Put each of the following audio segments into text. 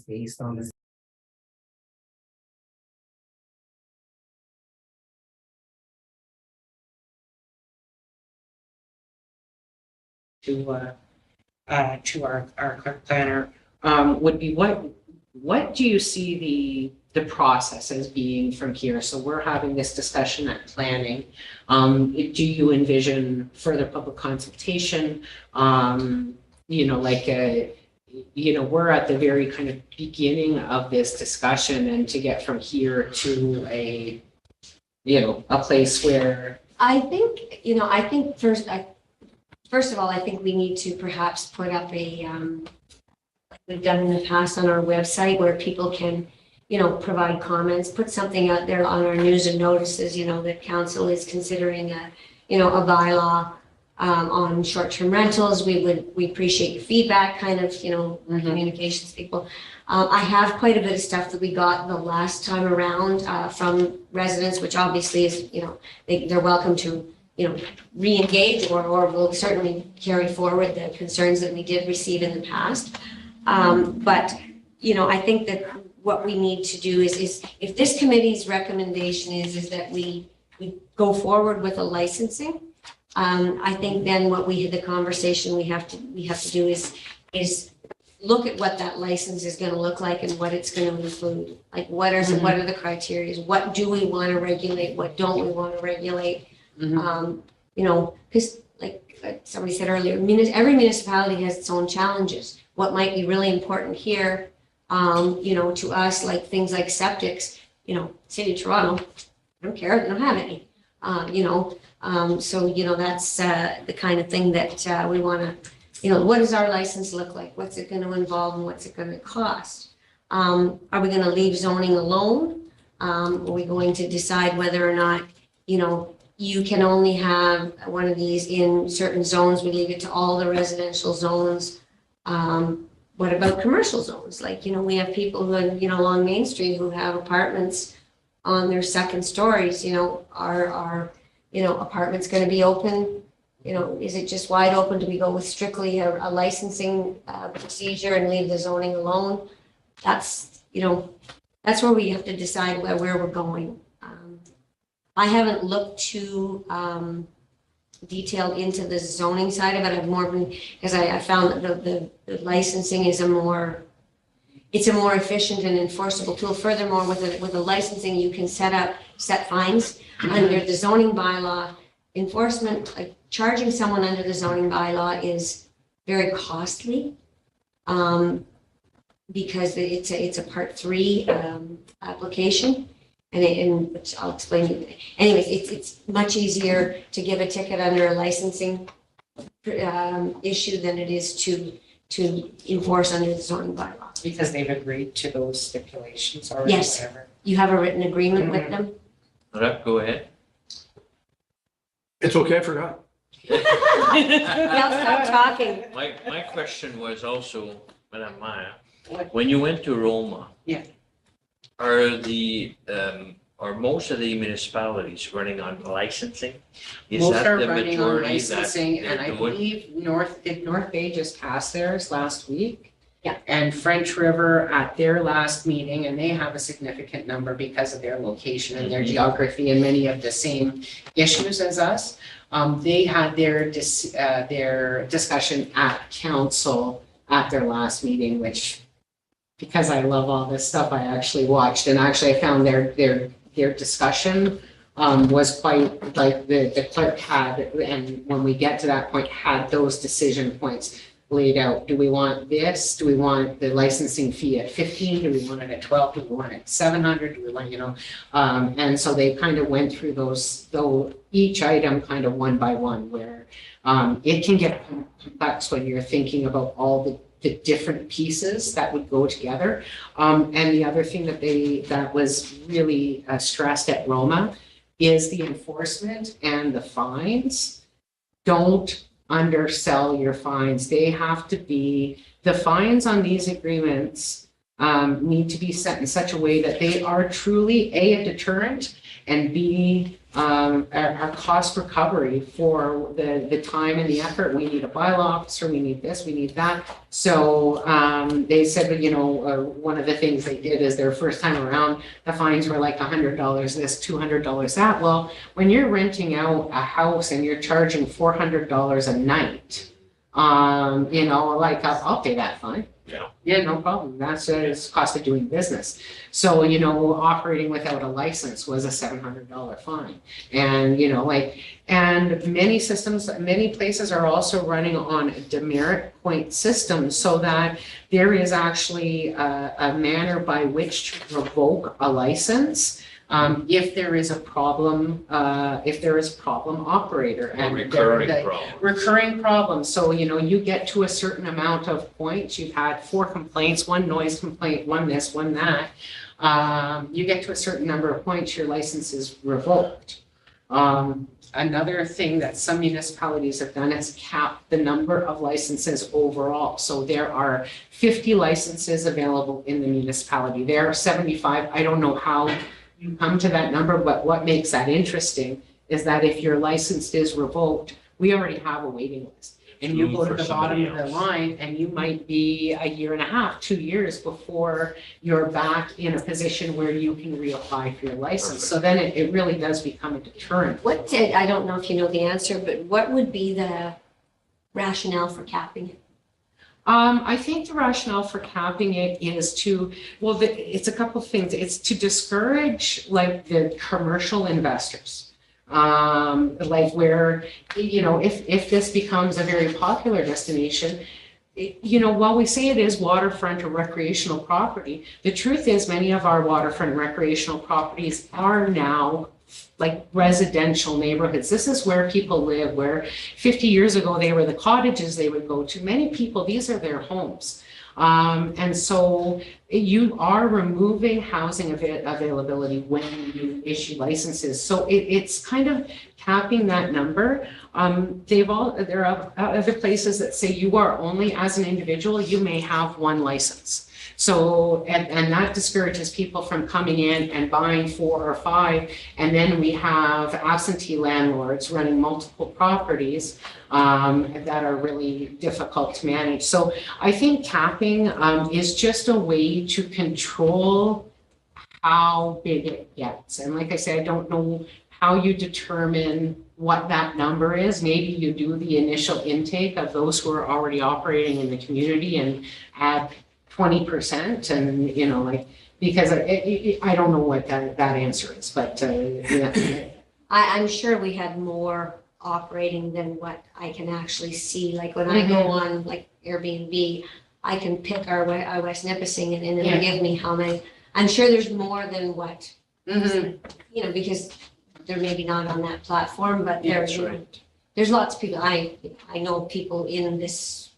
based on this. To our clerk planner, would be what do you see the process as being from here? So we're having this discussion at planning. Do you envision further public consultation? We're at the very kind of beginning of this discussion, and to get from here to a place where I think first of all, I think we need to perhaps put up a, like we've done in the past on our website where people can, provide comments, put something out there on our news and notices, that council is considering a bylaw on short-term rentals. We appreciate your feedback, kind of, communications people. I have quite a bit of stuff that we got the last time around from residents, which obviously is, they're welcome to re-engage or we'll certainly carry forward the concerns that we did receive in the past. But I think that what we need to do is if this committee's recommendation is that we go forward with a licensing, I think then the conversation we have to do is look at what that license is going to look like and what it's going to include. Like what are the criteria? What do we want to regulate? What don't we want to regulate? Because like somebody said earlier, every municipality has its own challenges. What might be really important here, to us, like things like septics, City of Toronto, I don't care, they don't have any, so, that's the kind of thing that we want to, what does our license look like? What's it going to involve and what's it going to cost? Are we going to leave zoning alone? Are we going to decide whether or not, you can only have one of these in certain zones? We leave it to all the residential zones. What about commercial zones? Like, we have people who are, along Main Street who have apartments on their second stories, are apartments going to be open? Is it just wide open? Do we go with strictly a licensing procedure and leave the zoning alone? That's where we have to decide where we're going. I haven't looked too detailed into the zoning side of it. I've more been, because I found that the licensing is a more efficient and enforceable tool. Furthermore, with a licensing, you can set fines under the zoning bylaw. Enforcement, like charging someone under the zoning bylaw, is very costly because it's a Part 3 application. And which I'll explain. Anyways, it's much easier to give a ticket under a licensing issue than it is to enforce under the zoning bylaw. Because they've agreed to those stipulations already. Yes, you have a written agreement with them. All right, go ahead. It's okay, I forgot. Now stop talking. My question was also, Madam Maya, when you went to Roma. Yeah. Are most of the municipalities running on licensing? Is Most that are the running on majority that licensing, they're and I doing? believe North Bay just passed theirs last week. Yeah. And French River at their last meeting, and they have a significant number because of their location and their geography and many of the same issues as us. They had their discussion at council at their last meeting, which, because I love all this stuff, I actually watched, and actually I found their discussion was quite, like the clerk had, and when we get to that point, had those decision points laid out. Do we want this? Do we want the licensing fee at 15? Do we want it at 12? Do we want it at 700? Do we want, and so they kind of went through those, though each item kind of one by one, where it can get complex when you're thinking about all the different pieces that would go together. And the other thing that was really stressed at Roma is the enforcement and the fines. Don't undersell your fines. They have to be, the fines on these agreements need to be set in such a way that they are truly A, a deterrent, and B, our cost recovery for the time and the effort. We need a bylaw officer, we need this, we need that. So they said that, one of the things they did is their first time around, the fines were like $100 this, $200 that. Well, when you're renting out a house and you're charging $400 a night, like I'll pay that fine. Yeah, no problem. That's it's cost of doing business. So, operating without a license was a $700 fine. And, and many places are also running on a demerit point system so that there is actually a manner by which to revoke a license. If there is a problem, operator and recurring problem. So, you get to a certain amount of points, you've had 4 complaints, 1 noise complaint, 1 this, 1 that. You get to a certain number of points, your license is revoked. Another thing that some municipalities have done is cap the number of licenses overall. So there are 50 licenses available in the municipality. There are 75. I don't know how you come to that number, but what makes that interesting is that if your license is revoked, we already have a waiting list. And you go to the bottom of the line and you might be a year and a half, 2 years before you're back in a position where you can reapply for your license. So then it really does become a deterrent. I don't know if you know the answer, but what would be the rationale for capping it? I think the rationale for capping it is it's a couple of things. It's to discourage like the commercial investors. Where, if this becomes a very popular destination, while we say it is waterfront or recreational property, the truth is many of our waterfront recreational properties are now like residential neighborhoods. This is where people live, where 50 years ago they were the cottages they would go to. Many people, these are their homes. And so you are removing housing availability when you issue licenses. So it's kind of capping that number. There are other places that say you are only, as an individual, you may have 1 license. So, and that discourages people from coming in and buying 4 or 5. And then we have absentee landlords running multiple properties that are really difficult to manage. So I think capping is just a way to control how big it gets. And like I said, I don't know how you determine what that number is. Maybe you do the initial intake of those who are already operating in the community and add 20%, and because I don't know what that answer is, but yeah. I'm sure we had more operating than what I can actually see. Like when I go on like Airbnb, I can pick our West Nipissing and it'll give me how many. I'm sure there's more than what, because they're maybe not on that platform, but there's lots of people. I know people in this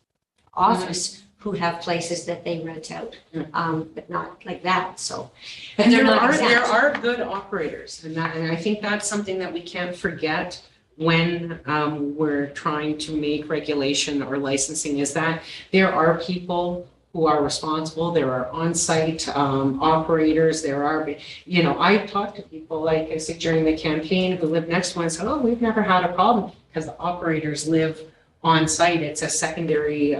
office who have places that they rent out, but not like that. So, but there are good operators, and I think that's something that we can't forget when we're trying to make regulation or licensing. Is that there are people who are responsible. There are on-site operators. There are, I talked to people, like I said, during the campaign who live next to one and said, "Oh, we've never had a problem because the operators live on site. It's a secondary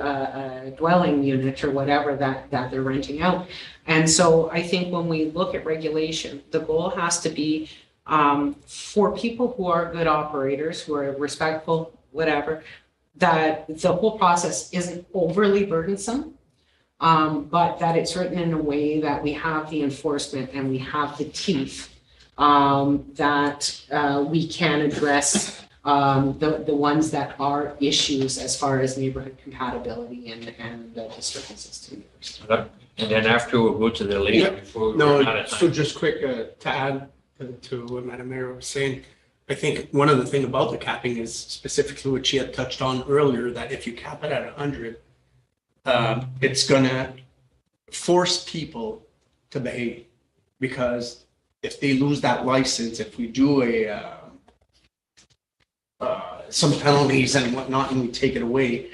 dwelling unit or whatever that they're renting out." And so I think when we look at regulation, the goal has to be for people who are good operators, who are respectful, whatever, that the whole process isn't overly burdensome, but that it's written in a way that we have the enforcement and we have the teeth that we can address the ones that are issues as far as neighborhood compatibility and disturbances to neighbors. And then after we'll go to the lady before we run out of time. So just quick to add to what Madam Mayor was saying, I think one of the thing about the capping is specifically what she had touched on earlier, that if you cap it at 100, it's gonna force people to behave, because if they lose that license, if we do some penalties and whatnot and we take it away,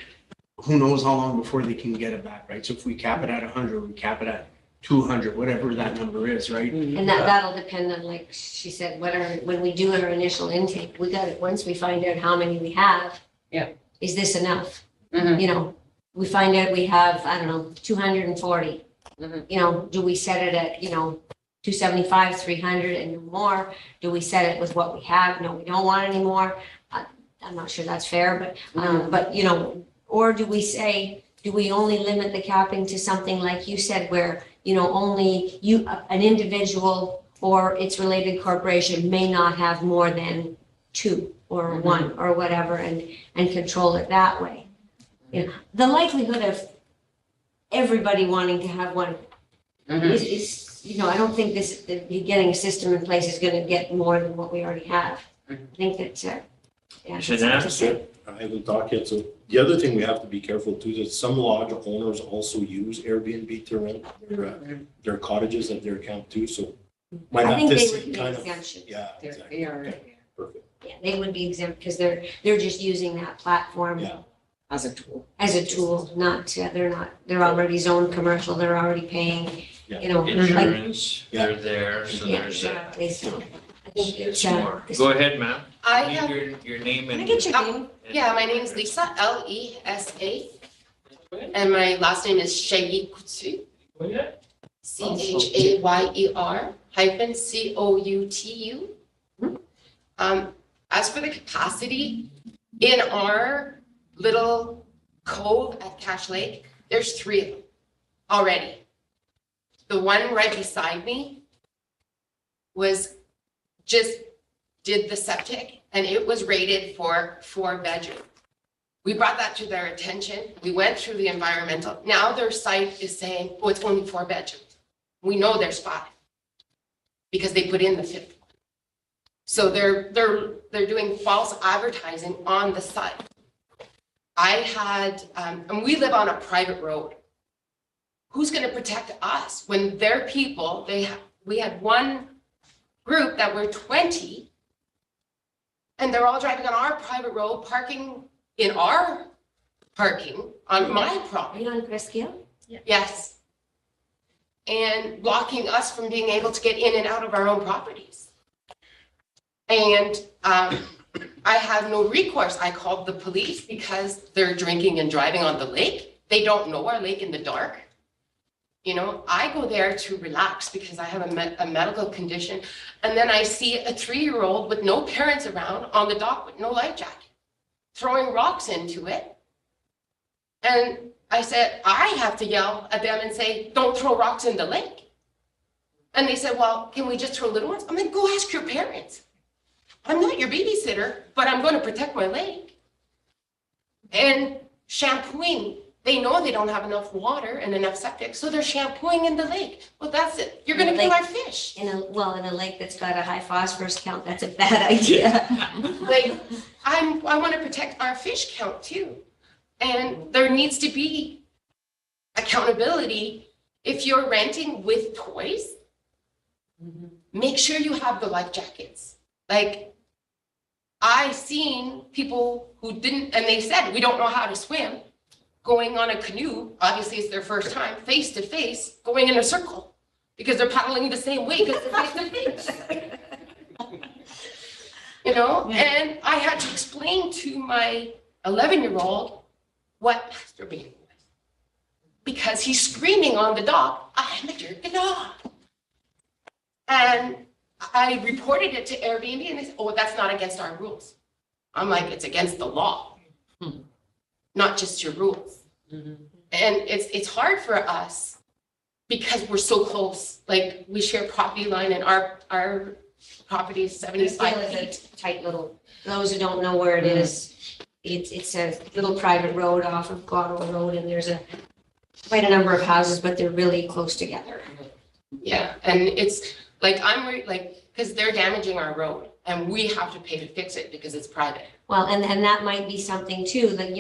who knows how long before they can get it back, right? So if we cap it at 100, we cap it at 200, whatever that number is, right? And that'll depend on, like she said, when we do our initial intake, we got it, once we find out how many we have. Yeah. Is this enough? Mhm. You know, we find out we have, I don't know, 240. Mhm. You know, do we set it at, 275, 300 and more? Do we set it with what we have? No, we don't want any more. I'm not sure that's fair, but, or do we say, do we only limit the capping to something like you said, where, only an individual or its related corporation may not have more than 2 or 1 or whatever, and control it that way? The likelihood of everybody wanting to have one is, I don't think getting a system in place is gonna get more than what we already have. I think that, yeah. Should it's hard to ask. say. I haven't talked yet, so the other thing we have to be careful too, is that some lodge owners also use Airbnb to rent their cottages at their camp too, so. might I have think to they see would be kind of- exemption. Yeah, They exactly. are Okay, perfect, Yeah, they would be exempt because they're just using that platform yeah. as a tool. as a tool, they're already zoned commercial, they're already paying, Yeah. like, Insurance, Yeah. they're there, so yeah, there's exactly, so. I think it's it's, more. Go ahead, ma'am. I Need have, your name Can I and. get your name? yeah, my name is Lisa, Lesa, and my last name is Shayikutu, CHAYER-COUTU. As for the capacity, in our little cove at Cache Lake, there's 3 of them already. The one right beside me did the septic, and it was rated for 4 bedroom. We brought that to their attention. We went through the environmental. Now their site is saying, oh, it's only 4 bedrooms. We know there's 5 because they put in the 5th one. So they're doing false advertising on the site. I had, and we live on a private road. Who's going to protect us when their people, we had one group that were 20, and they're all driving on our private road, parking in our parking on my Are property. you on Presqu'île? Yes. And blocking us from being able to get in and out of our own properties. And I have no recourse. I called the police because they're drinking and driving on the lake. They don't know our lake in the dark. I go there to relax because I have a medical condition. And then I see a 3-year-old with no parents around on the dock with no life jacket, throwing rocks into it. And I said, I have to yell at them and say, don't throw rocks in the lake. And they said, well, can we just throw little ones? I'm like, go ask your parents. I'm not your babysitter, but I'm going to protect my lake. And shampooing. They know they don't have enough water and enough septic, so they're shampooing in the lake. Well, that's it. You're going to kill our fish. In a lake that's got a high phosphorus count, that's a bad idea. Like, I want to protect our fish count too. And there needs to be accountability. If you're renting with toys, make sure you have the life jackets. Like, I seen people who didn't, and they said, we don't know how to swim, going on a canoe, obviously it's their first time, face to face, going in a circle because they're paddling the same way because they're face to face. And I had to explain to my 11-year-old what masturbating was because he's screaming on the dock, I'm a jerking off. And I reported it to Airbnb and they said, oh, that's not against our rules. I'm like, it's against the law, not just your rules. And it's hard for us because we're so close. Like, we share property line and our property is 75 Presqu'île feet. is a tight little, those who don't know where it is, it's a little private road off of Ottawa Road, and there's quite a number of houses, but they're really close together. Yeah, and it's like, because they're damaging our road and we have to pay to fix it because it's private. Well, and that might be something too, that,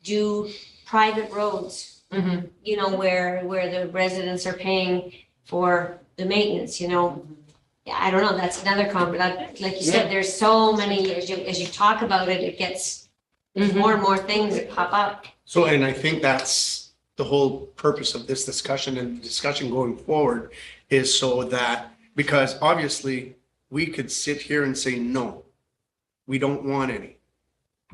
do private roads, where the residents are paying for the maintenance, Yeah, I don't know, that's another like you said, there's so many, as you talk about it, it gets, there's more and more things that pop up. So, and I think that's the whole purpose of this discussion and discussion going forward is so that, because obviously we could sit here and say, no, we don't want any,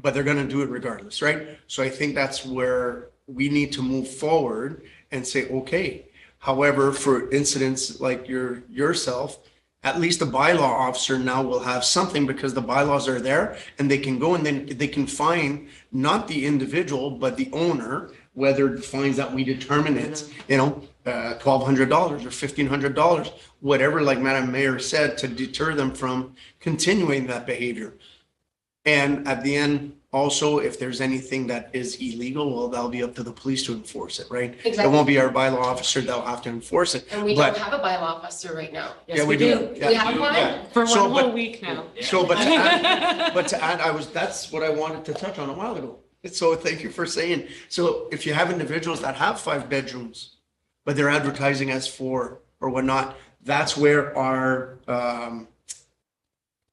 but they're going to do it regardless, right? So I think that's where we need to move forward and say, okay. However, for incidents like yourself, at least the bylaw officer now will have something because the bylaws are there and they can go and then they can fine not the individual, but the owner, whether it finds that we determine it's, $1,200 or $1,500, whatever, like Madam Mayor said, to deter them from continuing that behavior. And at the end, also, if there's anything that is illegal, well, that'll be up to the police to enforce it, right? It Exactly. won't be our bylaw officer that'll have to enforce it. And we But- don't have a bylaw officer right now. Yeah, we do. We Yeah. have one? Yeah. For So, one but- whole week now. So, but to add, that's what I wanted to touch on a while ago. So thank you for saying. So if you have individuals that have 5 bedrooms, but they're advertising as 4 or whatnot, that's where our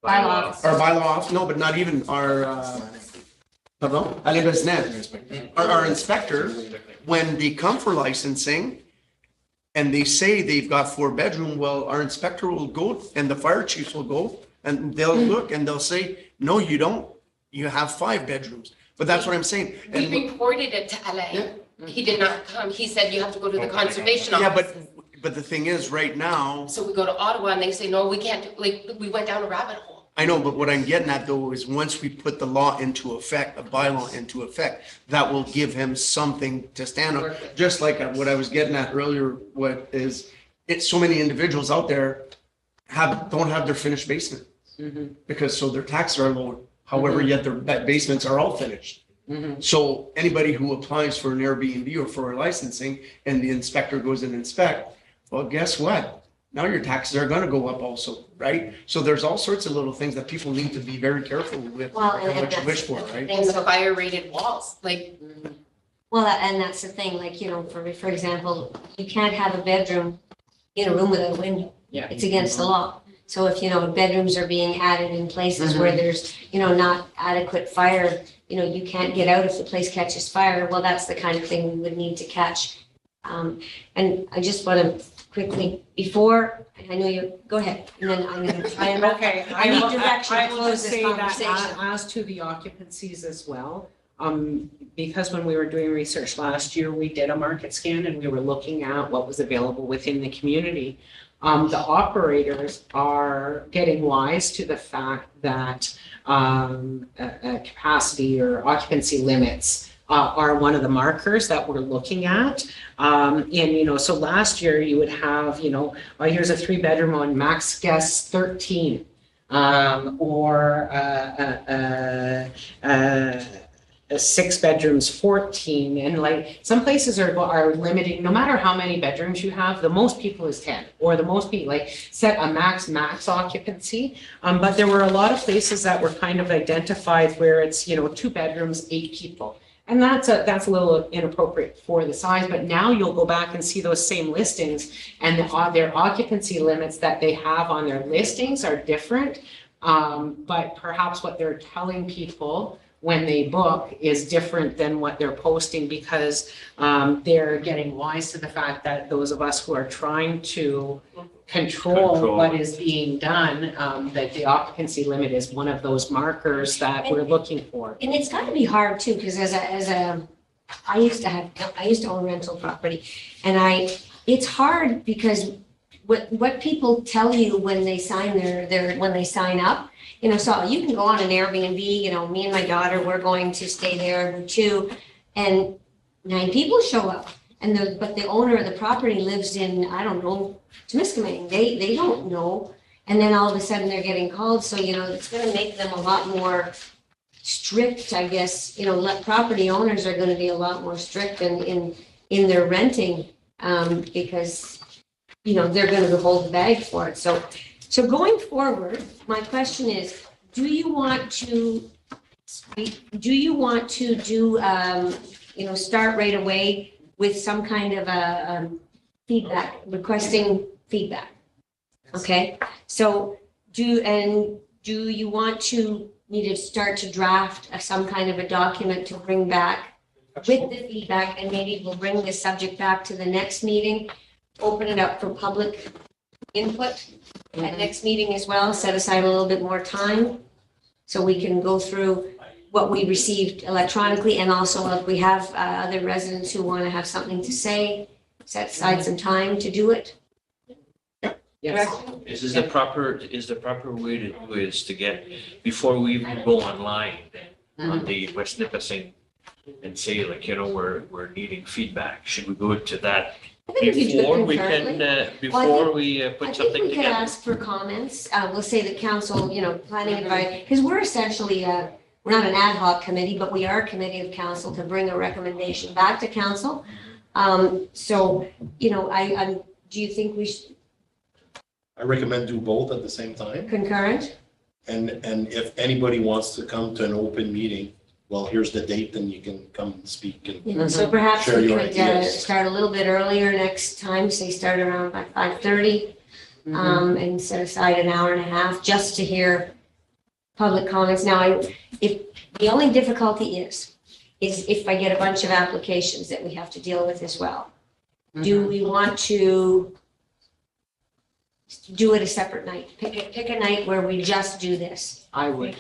bylaw, no, but not even our, pardon? Our inspector, when they come for licensing and they say they've got 4 bedroom, well, our inspector will go and the fire chiefs will go and they'll look and they'll say, no, you don't. You have 5 bedrooms. But that's what I'm saying. We And reported it to LA. He did not come. He said you have to go to the conservation yeah, office. but the thing is right now, So we go to Ottawa and they say, no, we can't, we went down a rabbit hole. I know, but what I'm getting at though is once we put the law into effect, a bylaw into effect, that will give him something to stand on. Just like what I was getting at earlier, what is, it's so many individuals out there don't have their finished basement. Because so their taxes are lower. However, yet their basements are all finished. So anybody who applies for an Airbnb or for a licensing and the inspector goes and inspect, well, guess what? Now your taxes are going to go up also, right? So there's all sorts of little things that people need to be very careful with Well, how and much you that's wish for, the right? thing. And the fire rated walls, like, Well, and that's the thing, like, for example, you can't have a bedroom in a room without a window. Yeah. It's against the law. So if, bedrooms are being added in places where there's, not adequate fire, you can't get out if the place catches fire, well, that's the kind of thing we would need to catch. And I just want to quickly, before, I know you, go ahead, and then I'm going to try and. Okay, I need direction to I will close just this say that conversation. as to the occupancies as well, because when we were doing research last year, we did a market scan and we were looking at what was available within the community. The operators are getting wise to the fact that capacity or occupancy limits are one of the markers that we're looking at. So last year you would have, here's a 3-bedroom on max guests 13, or 6 bedrooms 14, and like some places are limiting, no matter how many bedrooms you have, the most people is 10, or the most people set a max occupancy. But there were a lot of places that were kind of identified where it's 2 bedrooms, 8 people. And that's a little inappropriate for the size, but now you'll go back and see those same listings and their occupancy limits that they have on their listings are different. But perhaps what they're telling people when they book is different than what they're posting, because they're getting wise to the fact that those of us who are trying to control what is being done, that the occupancy limit is one of those markers that we're looking for. And it's got to be hard too, because I used to own rental property, and it's hard because what people tell you when they sign when they sign up, so you can go on an Airbnb, me and my daughter, we're going to stay there too, and 9 people show up, but the owner of the property lives in, I don't know, Temiskaming, they don't know, and then all of a sudden they're getting called, so it's going to make them a lot more strict, I guess. Property owners are going to be a lot more strict in their renting, because they're going to hold the bag for it. So going forward, my question is, do you want to do start right away with some kind of a feedback, requesting feedback? Okay, so do you want me to start to draft some kind of a document to bring back with the feedback, and maybe we'll bring this subject back to the next meeting, open it up for public input at next meeting as well, set aside a little bit more time so we can go through what we received electronically, and also if we have other residents who want to have something to say, set aside some time to do it. Yes. Is the proper way to do it is to get, before we even go online on the West Nipissing and say like, we're needing feedback, should we go to that I think if you do it before we concurrently. can, before we I put think something we could together? ask for comments. We'll say the council, planning advice, because we're essentially, we're not an ad hoc committee, but we are a committee of council to bring a recommendation back to council. So, do you think we should I recommend do both at the same time. concurrent? And if anybody wants to come to an open meeting, well, here's the date, then you can come and speak and Yeah, so perhaps Share we your could ideas. start a little bit earlier next time, say start around by 5:30. And set aside an hour and a half just to hear public comments. Now, if the only difficulty is if I get a bunch of applications that we have to deal with as well. Do we want to do it a separate night? Pick a night where we just do this. I would.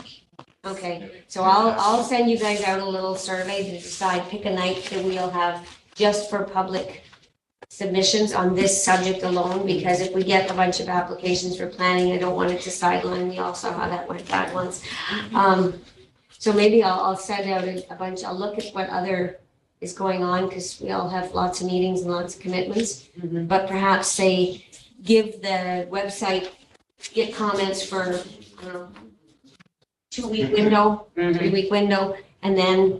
Okay, so I'll send you guys out a little survey to decide, pick a night that we'll have just for public submissions on this subject alone, because if we get a bunch of applications for planning, I don't want it to sideline. We all saw how that went bad once. So maybe I'll send out a bunch, I'll look at what other is going on, because we all have lots of meetings and lots of commitments. But perhaps say, give the website, get comments for, I don't know, 2-week window, 3-week window, and then,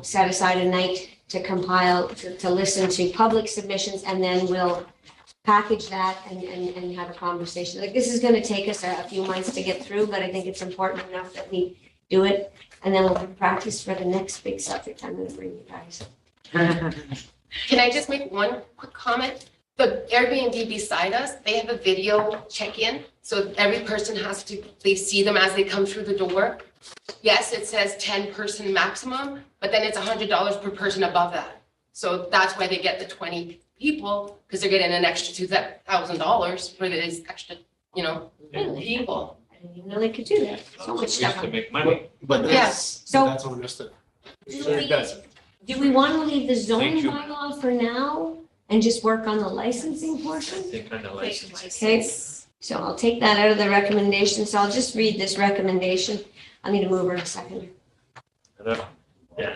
set aside a night to compile, to listen to public submissions, and then we'll package that and have a conversation. Like, this is gonna take us a few months to get through, but I think it's important enough that we do it, and then we'll practice for the next big subject I'm gonna bring you guys. Can I just make one quick comment? The Airbnb beside us, they have a video check-in, so every person they see them as they come through the door. Yes, it says 10-person maximum, but then it's $100 per person above that. So that's why they get the 20 people, because they're getting an extra $2,000 for these extra, people. I didn't even know they could do that, so much Ways stuff. to make money. But Yes. So- that's on us to. Do we- It doesn't. Do we want to leave the zoning Thank you. bylaw for now and just work on the licensing portion? They kind of license. Okay, so I'll take that out of the recommendation, so I'll just read this recommendation. I need a mover in a second. Yeah.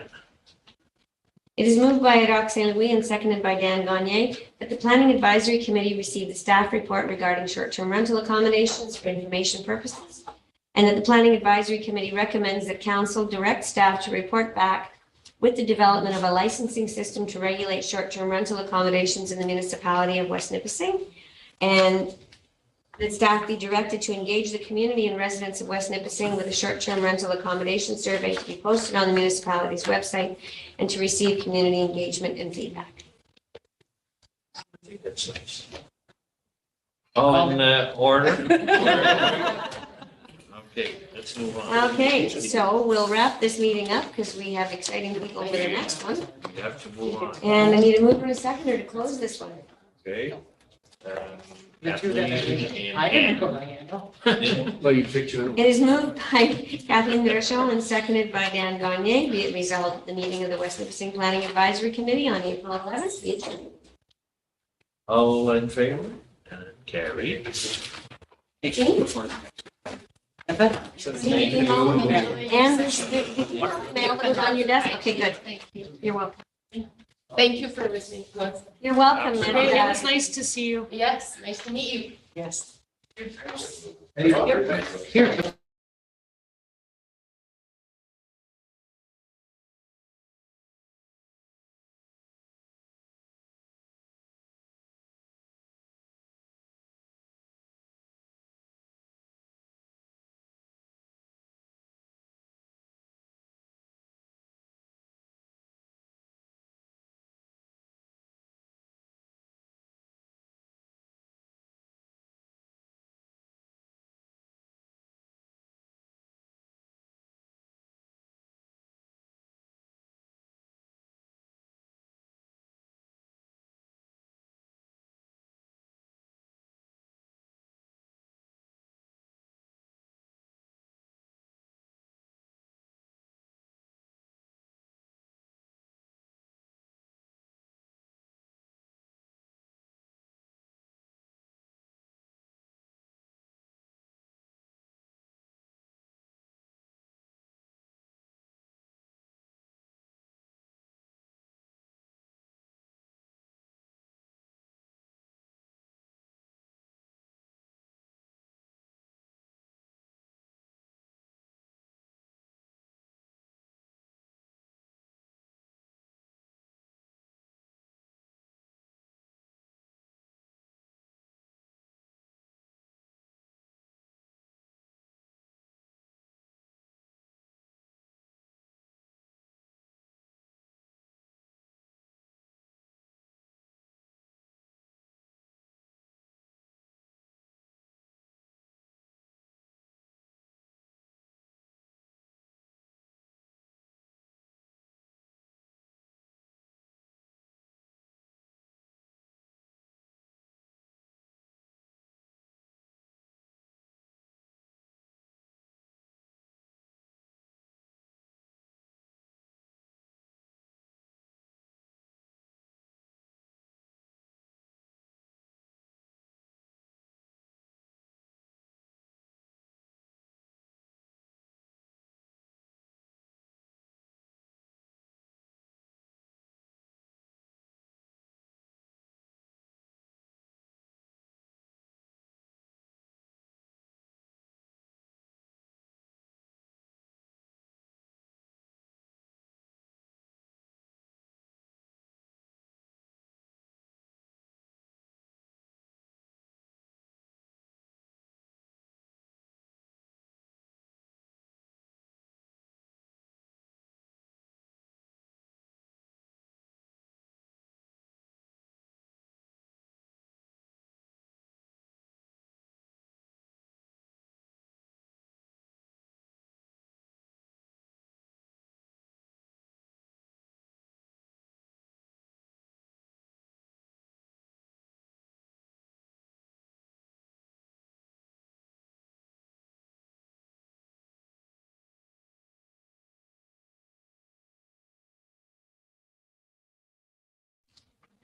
It is moved by Roxanne Louis and seconded by Dan Gagné that the Planning Advisory Committee receive the staff report regarding short-term rental accommodations for information purposes, and that the Planning Advisory Committee recommends that council direct staff to report back with the development of a licensing system to regulate short-term rental accommodations in the municipality of West Nipissing, and that staff be directed to engage the community and residents of West Nipissing with a short-term rental accommodation survey to be posted on the municipality's website and to receive community engagement and feedback. I think that's nice. All in order? Okay, let's move on. Okay, so we'll wrap this meeting up because we have exciting people for the next one. We have to move on, And I need a mover and a seconder to close this one. okay? The two that Kathleen I and didn't put my hand up. Ann. Well, you picture. It is moved by Kathleen Dershowitz and seconded by Dan Gagné. Be it resolved at the meeting of the West Nipissing Planning Advisory Committee on April 11th. Be adjourned. All in favor? Carried. And there's the mail that was on your desk. Okay, good. You're welcome. Thank you for listening to us. You're welcome. And, Absolutely. It was nice to see you. Yes, nice to meet you. Yes. Here.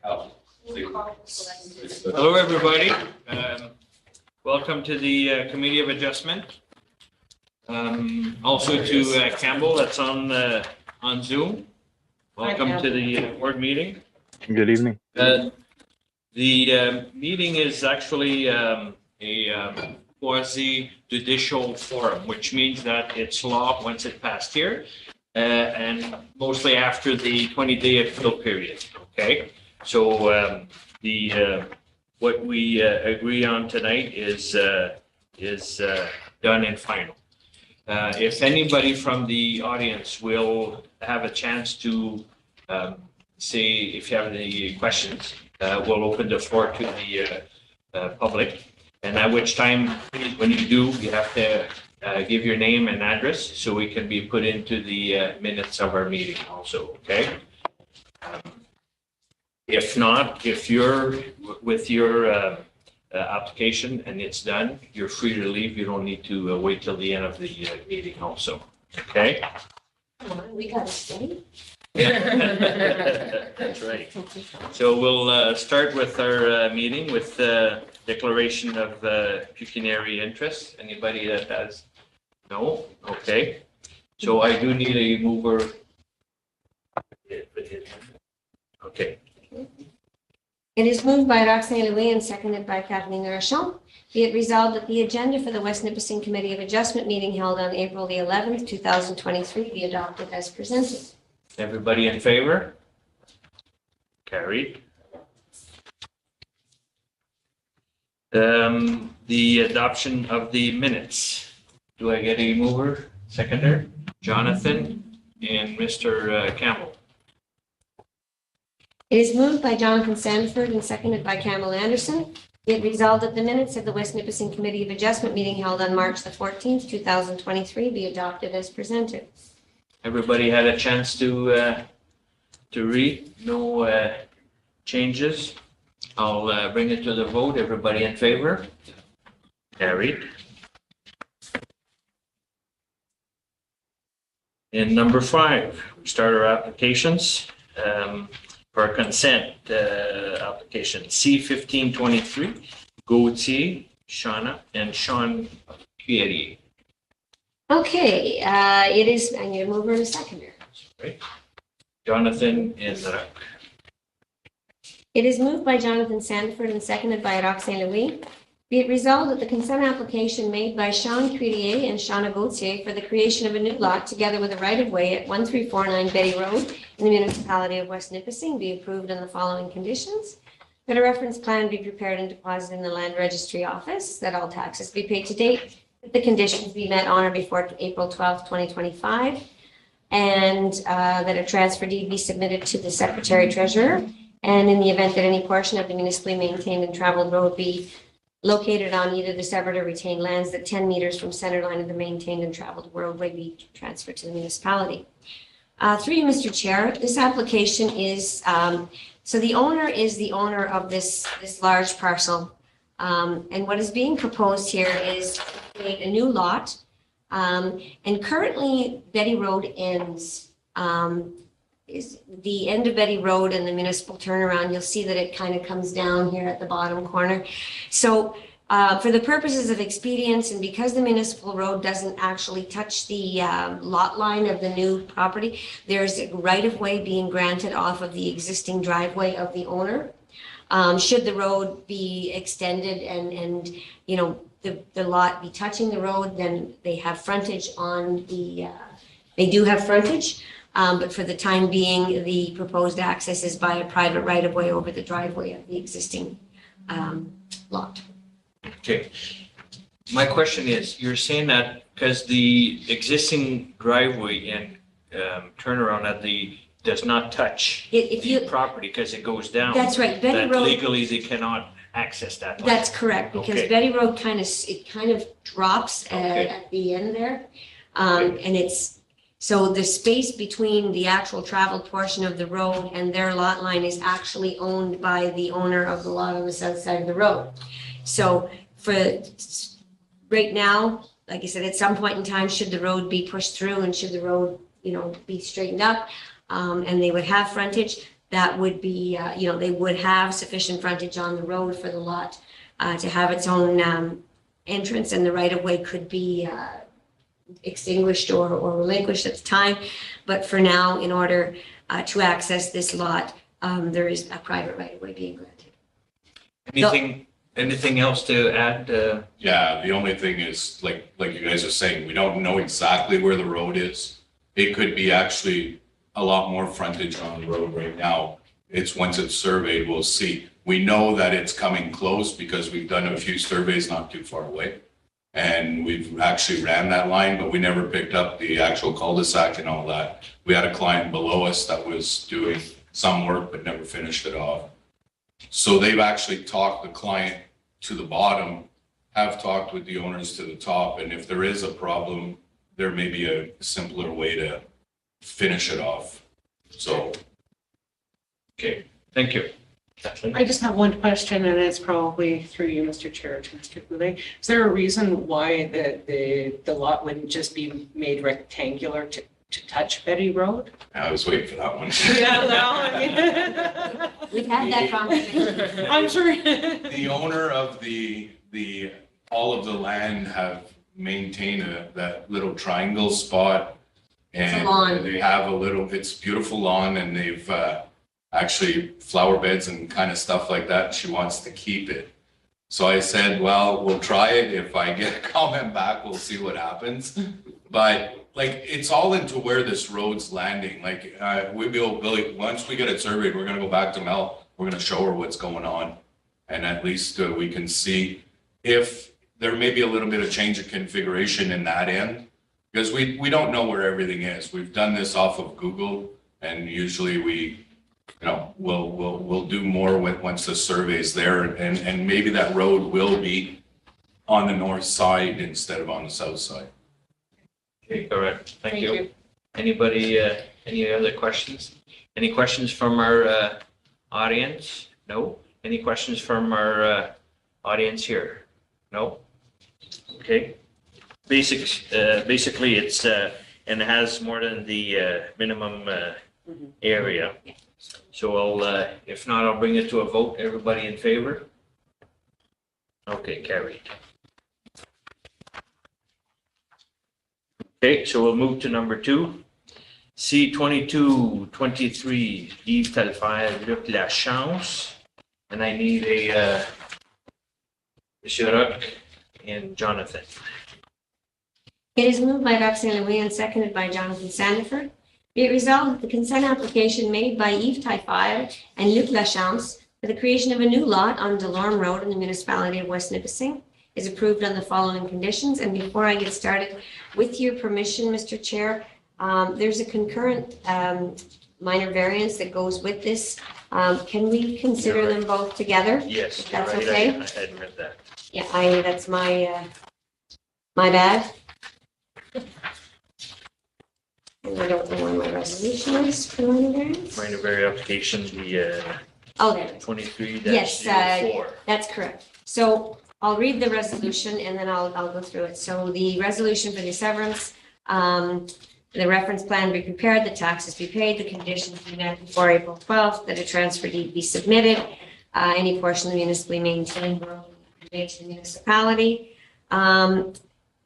Hello, everybody. Welcome to the Committee of Adjustment. Also to Campbell, that's on Zoom. Welcome to the board meeting. Good evening. The meeting is actually a quasi judicial forum, which means that it's law once it passed here, and mostly after the 20-day appeal period. Okay, so what we agree on tonight is done and final. If anybody from the audience will have a chance to say if you have any questions, we'll open the floor to the public. And at which time, when you do, you have to give your name and address so we can be put into the minutes of our meeting also, okay? If not, if you're with your application and it's done, you're free to leave. You don't need to wait till the end of the meeting also, okay? Come on, we gotta stay. That's right. So we'll start with our meeting with declaration of pecuniary interest. Anybody that has? No? Okay. So I do need a mover. Okay. It is moved by Roxanne Louis and seconded by Kathleen Rochon. Be it resolved that the agenda for the West Nipissing Committee of Adjustment meeting held on April the 11th, 2023 be adopted as presented. Everybody in favor? Carried. The adoption of the minutes. Do I get a mover, seconder? Jonathan and Mr. Campbell. It is moved by Jonathan Sandford and seconded by Campbell Anderson. Be it resolved that the minutes of the West Nipissing Committee of Adjustment meeting held on March the 14th, 2023 be adopted as presented. Everybody had a chance to read. No changes. I'll bring it to the vote. Everybody in favor? Carried. And number 5, we start our applications for consent application C-1523, Gauthier, Shauna, and Sean Pierre. Okay, it is, I need a mover and a seconder. Right. Jonathan and It is moved by Jonathan Sandford and seconded by Roxanne Louis. Be it resolved that the consent application made by Sean Cuillier and Shauna Gauthier for the creation of a new lot together with a right-of-way at 1349 Betty Road in the municipality of West Nipissing be approved on the following conditions. That a reference plan be prepared and deposited in the land registry office, that all taxes be paid to date, that the conditions be met on or before April 12th, 2025, and that a transfer deed be submitted to the Secretary Treasurer. And in the event that any portion of the municipally maintained and traveled road be located on either the severed or retained lands, that 10 meters from center line of the maintained and traveled roadway be transferred to the municipality. Through you, Mr. Chair, this application is, so the owner is the owner of this large parcel. And what is being proposed here is to create a new lot. And currently Betty Road ends, is the end of Betty Road and the municipal turnaround. You'll see that it kind of comes down here at the bottom corner. So for the purposes of expedience and because the municipal road doesn't actually touch the lot line of the new property, there's a right-of-way being granted off of the existing driveway of the owner. Should the road be extended and you know, the lot be touching the road, then they have frontage on the, they do have frontage. But for the time being, the proposed access is by a private right-of-way over the driveway of the existing lot. Okay. My question is, you're saying that because the existing driveway and turnaround at the does not touch If you, the property because it goes down. that's right, Betty That Road, legally they cannot access that. land. that's correct, because Okay. Betty Road kind of drops Okay. at the end there. And it's, so the space between the actual traveled portion of the road and their lot line is actually owned by the owner of the lot on the south side of the road. So for right now, like I said, at some point in time, should the road be pushed through and should the road, you know, be straightened up, and they would have frontage, that would be, they would have sufficient frontage on the road for the lot to have its own entrance, and the right-of-way could be extinguished or relinquished at the time. But for now, in order to access this lot, there is a private right-of-way being granted. Anything else to add? Yeah, the only thing is, like you guys are saying, we don't know exactly where the road is. It could be actually a lot more frontage on the road right now. Once it's surveyed, we'll see. We know that it's coming close because we've done a few surveys not too far away. And we've actually ran that line, but we never picked up the actual cul-de-sac and all that. We had a client below us that was doing some work but never finished it off. So they've actually talked the client to the bottom, have talked with the owners to the top, and if there is a problem, there may be a simpler way to finish it off. So. Okay, thank you. Kathleen? I just have one question, and it's probably through you, Mr. Chair, to Mr. Goulet. Is there a reason why the lot wouldn't just be made rectangular to touch Betty Road? I was waiting for that one. Yeah, We've had that conversation. I'm sure. The owner of all of the land have maintained that little triangle spot. It's a lawn. And they have it's beautiful lawn, and they've actually flower beds and kind of stuff like that. She wants to keep it. So I said, well, we'll try it. If I get a comment back, we'll see what happens. But it's all into where this road's landing. Once we get it surveyed, we're gonna go back to Mel. We're gonna show her what's going on. And at least we can see if there may be a little bit of change of configuration in that end. Because we don't know where everything is. We've done this off of Google, and usually we'll do more once the survey's there, and maybe that road will be on the north side instead of on the south side. Okay, correct. Thank you. Anybody, any other questions? Any questions from our audience? No? Any questions from our audience here? No? Okay. Basically, it's and it has more than the minimum area. So if not, I'll bring it to a vote. Everybody in favor? Okay, carried. Okay, so we'll move to number 2. C-2223, Yves Talfayre, Luc Lachance. And I need a Monsieur Roch and Jonathan. It is moved by Roxanne Louis and seconded by Jonathan Sandiford. Be it resolved that the consent application made by Yves Talfayre and Luc Lachance for the creation of a new lot on Delorme Road in the municipality of West Nipissing is approved on the following conditions. And before I get started, with your permission, Mr. Chair, there's a concurrent minor variance that goes with this. Can we consider them both together? Yes, If that's you're right. okay? I had read that. Yeah, that's my bad. And I don't know where my resolution is for minor variance. Minor variance application, the Oh, there it is. 23-04. Yes, that's correct. So I'll read the resolution and then I'll go through it. So the resolution for the severance, the reference plan be prepared, the taxes be paid, the conditions be met before April 12th, that a transfer deed be submitted, any portion of the municipally maintained road conveyed to the municipality.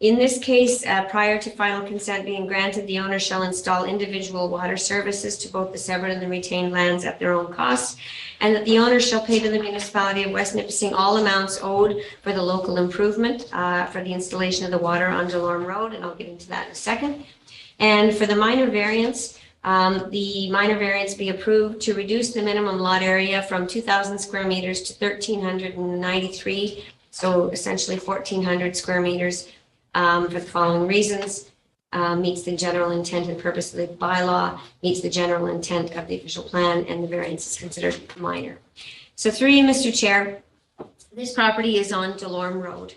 In this case, prior to final consent being granted, the owner shall install individual water services to both the severed and the retained lands at their own cost, and that the owner shall pay to the municipality of West Nipissing all amounts owed for the local improvement for the installation of the water on Delorme Road, and I'll get into that in a second. And for the minor variance be approved to reduce the minimum lot area from 2,000 square meters to 1,393, so essentially 1,400 square meters. For the following reasons, meets the general intent and purpose of the bylaw, meets the general intent of the official plan, and the variance is considered minor. So through you, Mr. Chair, this property is on Delorme Road.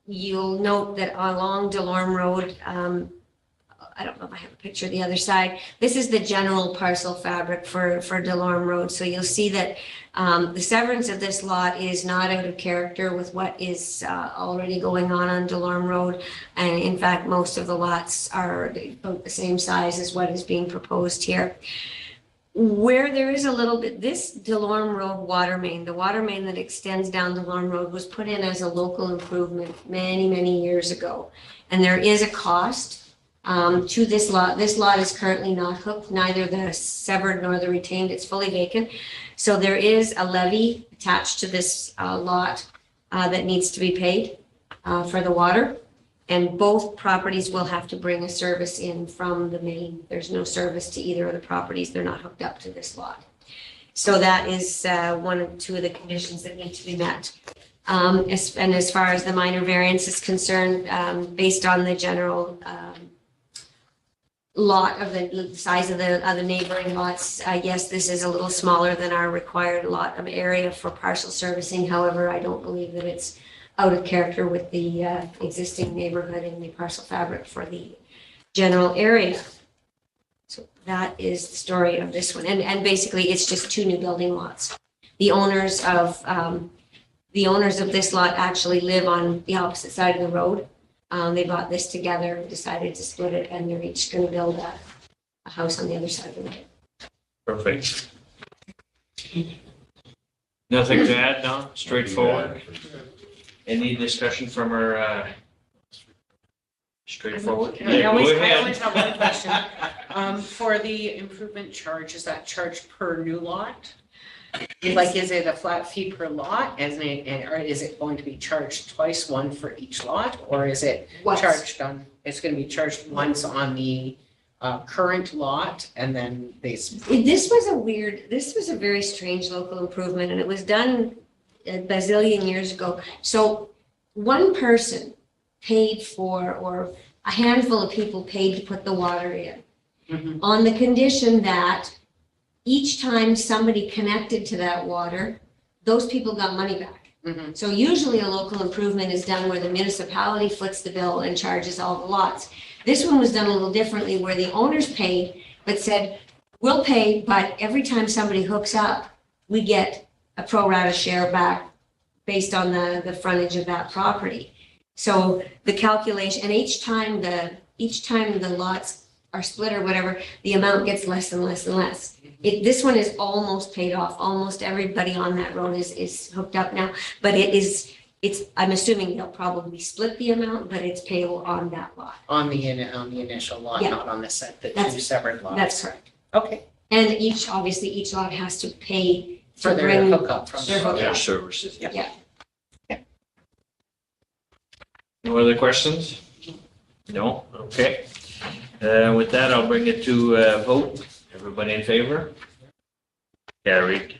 You'll note that along Delorme Road, I don't know if I have a picture of the other side. This is the general parcel fabric for Delorme Road. So you'll see that the severance of this lot is not out of character with what is already going on Delorme Road. And in fact, most of the lots are about the same size as what is being proposed here. Where there is a little bit, this DeLorme Road water main, the water main that extends down DeLorme Road was put in as a local improvement many, many years ago. And there is a cost to this lot. This lot is currently not hooked, neither the severed nor the retained, it's fully vacant. So there is a levy attached to this lot that needs to be paid for the water. And both properties will have to bring a service in from the main. There's no service to either of the properties. They're not hooked up to this lot. So that is one of two of the conditions that need to be met. And as far as the minor variance is concerned, based on the general lot of the size of the neighboring lots, yes, this is a little smaller than our required lot of area for parcel servicing. However, I don't believe that it's out of character with the existing neighborhood and the parcel fabric for the general area. So that is the story of this one. And basically, it's just two new building lots. The owners of this lot actually live on the opposite side of the road. They bought this together, decided to split it, and they're each going to build a house on the other side of the road. Perfect. Nothing to add, Don? Straightforward? Any discussion from our, straightforward? I Yeah, always go ahead. have one question. For the improvement charge, is that charged per new lot? Like, is it a flat fee per lot, or is it going to be charged twice, one for each lot? Or is it charged on, it's gonna be charged once on the current lot and then This was a very strange local improvement, and it was done a bazillion years ago. So one person paid for, or a handful of people paid to put the water in, on the condition that each time somebody connected to that water, those people got money back. So usually a local improvement is done where the municipality foots the bill and charges all the lots. This one was done a little differently, where the owners paid, but said, we'll pay, but every time somebody hooks up, we get a pro rata share back based on the frontage of that property. So the calculation, and each time the lots are split or whatever, the amount gets less and less and less. This one is almost paid off. Almost everybody on that road is hooked up now, but I'm assuming they'll probably split the amount, but it's payable on that lot. on the initial lot, Yeah. not on the two That's- separate lots? That's correct. Okay, And each lot has to pay for to their bring hookup from. their hookup. Yeah, services. Yeah. No other questions? No? Okay. With that, I'll bring it to vote. Everybody in favor? Carried.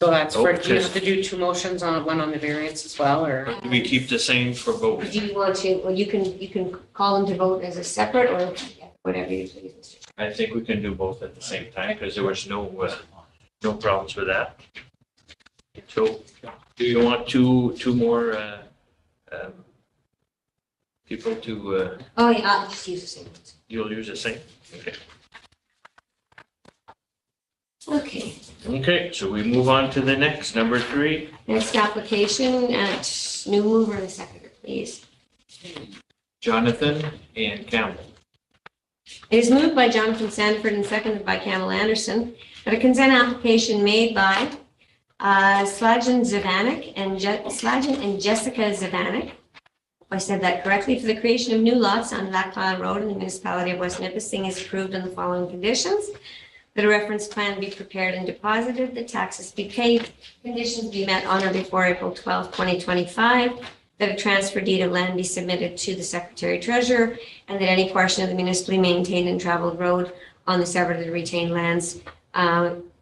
So that's for, do you Okay. have to do two motions on, one on the variance as well, or? Do we keep the same for both? Do you want to, well, you can call them to vote as a separate or whatever you please. I think we can do both at the same time because there was no problems with that. So do you want two more people to, Oh, yeah, I'll just use the same ones. you'll use the same? Okay. Okay, Okay, so we move on to the next, number 3. next application at new mover and seconder, please. Jonathan and Campbell. It is moved by Jonathan Sanford and seconded by Campbell Anderson that a consent application made by Slajan Zavanek and Slajan and Jessica Zavanek, if I said that correctly, for the creation of new lots on Lac Cloud Road in the municipality of West Nipissing is approved on the following conditions: that a reference plan be prepared and deposited, that taxes be paid, conditions be met on or before April 12, 2025, that a transfer deed of land be submitted to the Secretary Treasurer, and that any portion of the municipally maintained and traveled road on the severed and retained lands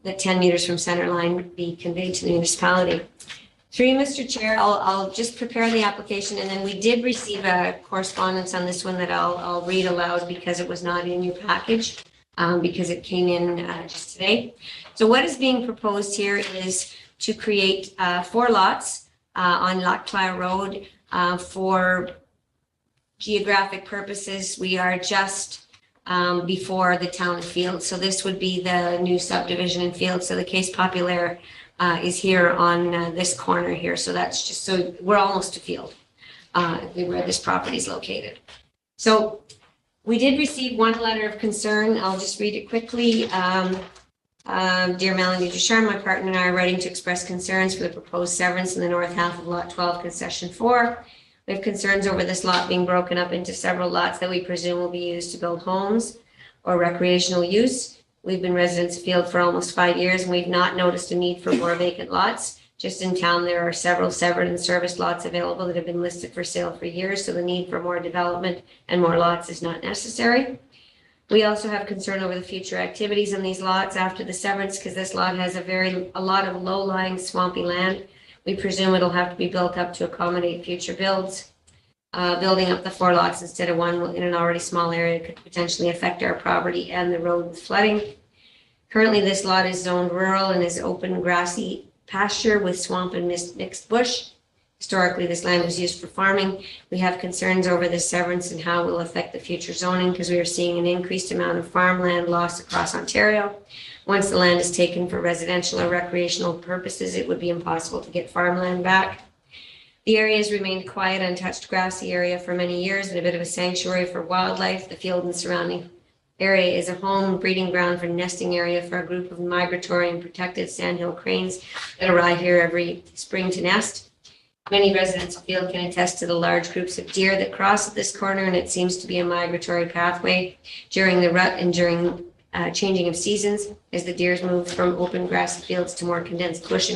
that 10 meters from center line be conveyed to the municipality. Through you, Mr. Chair, I'll just prepare the application, and then we did receive a correspondence on this one that I'll read aloud because it was not in your package, because it came in just today. So what is being proposed here is to create 4 lots on Lac Claire Road for geographic purposes. We are just before the town field. So this would be the new subdivision and field. So the Case Populaire is here on this corner here. So that's just, so we're almost to field where this property is located. So We did receive one letter of concern. I'll just read it quickly. Dear Melanie Ducharme, my partner and I are writing to express concerns for the proposed severance in the north half of Lot 12, Concession 4. We have concerns over this lot being broken up into several lots that we presume will be used to build homes or recreational use. We've been residents of Field for almost 5 years, and we've not noticed a need for more vacant lots. Just in town, there are several severed and serviced lots available that have been listed for sale for years, so the need for more development and more lots is not necessary. We also have concern over the future activities in these lots after the severance, because this lot has a lot of low-lying swampy land. We presume it'll have to be built up to accommodate future builds. Building up the 4 lots instead of one in an already small area could potentially affect our property and the road with flooding. Currently, this lot is zoned rural and is open grassy pasture with swamp and mixed bush. Historically, this land was used for farming. We have concerns over this severance and how it will affect the future zoning, because we are seeing an increased amount of farmland lost across Ontario. Once the land is taken for residential or recreational purposes, it would be impossible to get farmland back. The area has remained quiet, untouched grassy area for many years and a bit of a sanctuary for wildlife. The field and surrounding area is a home breeding ground for nesting area for a group of migratory and protected sandhill cranes that arrive here every spring to nest. Many residents of Field can attest to the large groups of deer that cross at this corner, and it seems to be a migratory pathway during the rut and during changing of seasons as the deers move from open grassy fields to more condensed bush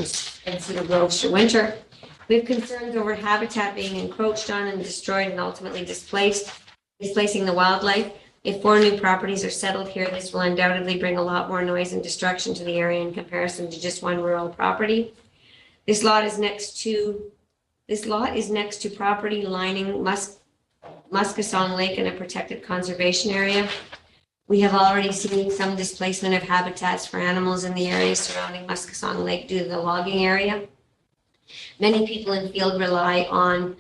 and cedar groves for winter. We have concerns over habitat being encroached on and destroyed and ultimately displacing the wildlife. If 4 new properties are settled here, this will undoubtedly bring a lot more noise and destruction to the area in comparison to just one rural property. This lot is next to property lining Muskasong Lake in a protected conservation area. We have already seen some displacement of habitats for animals in the area surrounding Muskasong Lake due to the logging area. Many people in Field rely on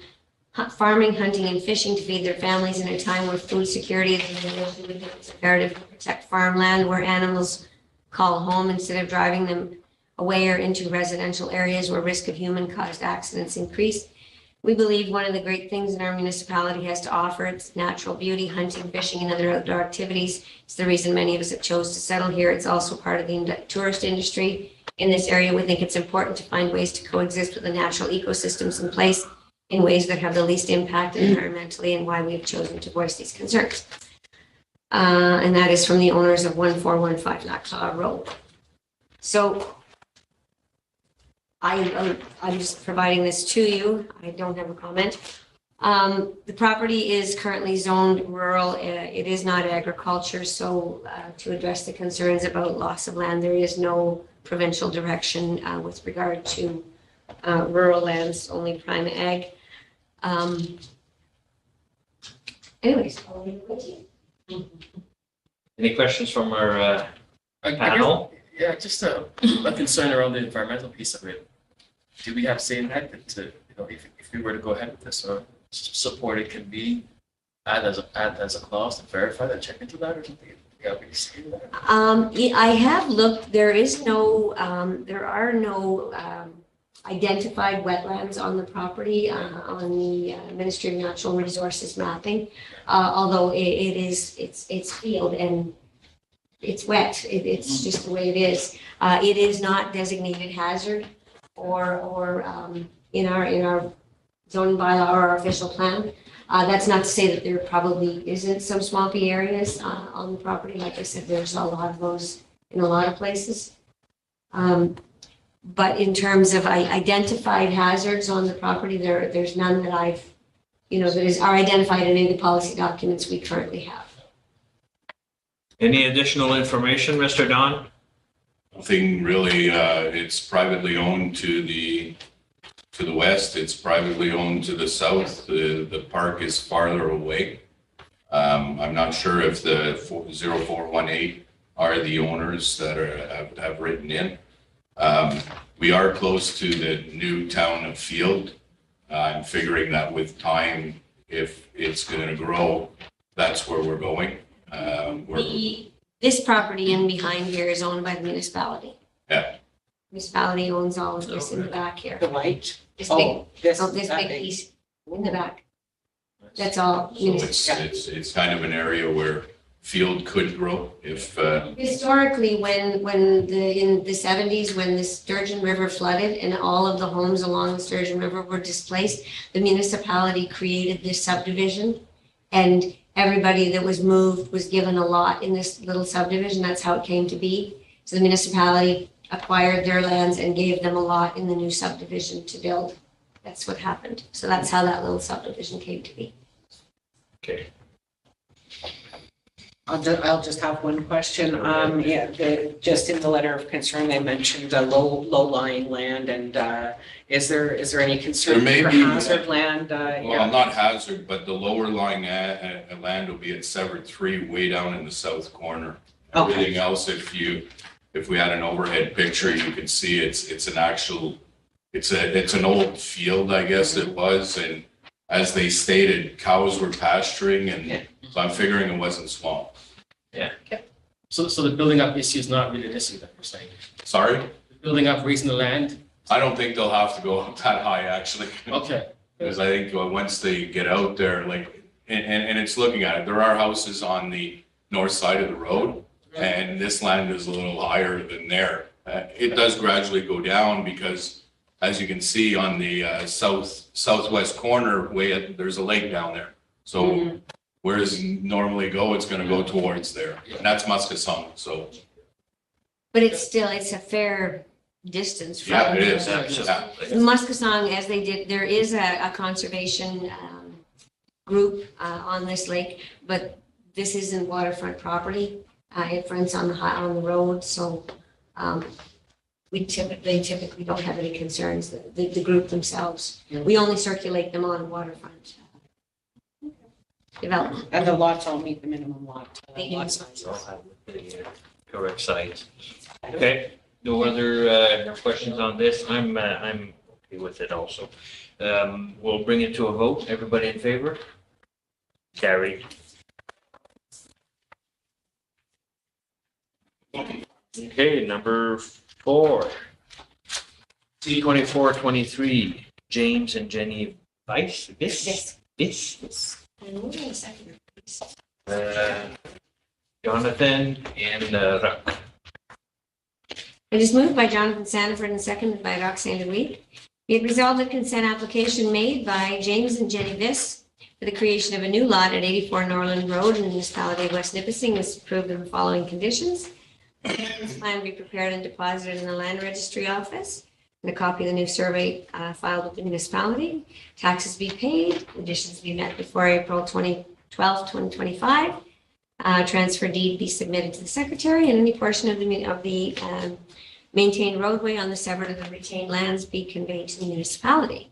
farming, hunting, and fishing to feed their families in a time where food security is an issue. We think it's imperative to protect farmland where animals call home instead of driving them away or into residential areas where risk of human-caused accidents increase. We believe one of the great things in our municipality has to offer its natural beauty, hunting, fishing, and other outdoor activities. It's the reason many of us have chose to settle here. It's also part of the tourist industry in this area. We think it's important to find ways to coexist with the natural ecosystems in place in ways that have the least impact environmentally, and why we have chosen to voice these concerns. And that is from the owners of 1415 Lackaw Road. So I'm just providing this to you. I don't have a comment. The property is currently zoned rural. It is not agriculture. So to address the concerns about loss of land, there is no provincial direction with regard to rural lands, only prime ag. Anyways, I'll leave it with you. Any questions from our I guess- panel? Yeah, just a concern around the environmental piece of it. Do we have say in that to, if we were to go ahead with this or support it, can we add as a clause to verify that, check into that or something? Yeah, we see that. I have looked, there are no identified wetlands on the property on the Ministry of Natural Resources mapping, although it's field and it's wet. It's just the way it is. It is not designated hazard or in our zoning bylaw or our official plan. That's not to say that there probably isn't some swampy areas on the property. Like I said, there's a lot of those in a lot of places. But in terms of identified hazards on the property, there's none that are identified in any of the policy documents we currently have. Any additional information, Mr. Don? Nothing really, it's privately owned to the west, it's privately owned to the south, the park is farther away. I'm not sure if the 0418 are the owners that have written in. We are close to the new town of Field. I'm figuring that with time, if it's gonna grow, that's where we're going. This property in behind here is owned by the municipality. Yeah. Municipality owns all of this in the back here. The white? This Oh, big this big piece in the back. That's all. So it's kind of an area where field could grow if, Historically, in the seventies, when the Sturgeon River flooded and all of the homes along the Sturgeon River were displaced, the municipality created this subdivision. And everybody that was moved was given a lot in this little subdivision. That's how it came to be. So the municipality acquired their lands and gave them a lot in the new subdivision to build. That's what happened. So that's how that little subdivision came to be. Okay. I'll just have one question. Yeah, just in the letter of concern, they mentioned low-lying land, and is there any concern There may for be, hazard land? well, not hazard, but the lower lying land will be at Severed 3 way down in the south corner. Okay. Everything else, if we had an overhead picture, you could see it's an actual, it's an old field, I guess it was, and as they stated, cows were pasturing, and so I'm figuring it wasn't swamp. So the building up issue is not really an issue that you're saying? Sorry? The building up, raising the land? I don't think they'll have to go up that high, actually. Okay. Because I think once they get out there, like, and it's looking at it, there are houses on the north side of the road, and this land is a little higher than there. It does gradually go down because, as you can see on the southwest corner, there's a lake down there. So whereas normally it's gonna go towards there, and that's Muskasong, so. But it's a fair distance from. Yeah, it is. Absolutely. Muskasong, as they did, there is a conservation group on this lake, but this isn't waterfront property. It fronts on the road, so they typically don't have any concerns, the group themselves. We only circulate them on waterfront development. And the lots all meet the minimum lot size. I'll have the correct size. Okay, no other questions on this? I'm okay with it also. We'll bring it to a vote. Everybody in favor? Carried. Okay, number 4. C2423, James and Jenny Weiss. This. Jonathan and Rock. It is moved by Jonathan Sanford and seconded by Roxanne DeWeek. Be it resolved that consent application made by James and Jenny Viss for the creation of a new lot at 84 Norland Road in the municipality of West Nipissing is approved in the following conditions. This plan be prepared and deposited in the land registry office, and a copy of the new survey filed with the municipality. Taxes be paid, conditions be met before April 12, 2025. Transfer deed be submitted to the secretary, and any portion of the maintained roadway on the severed of the retained lands be conveyed to the municipality.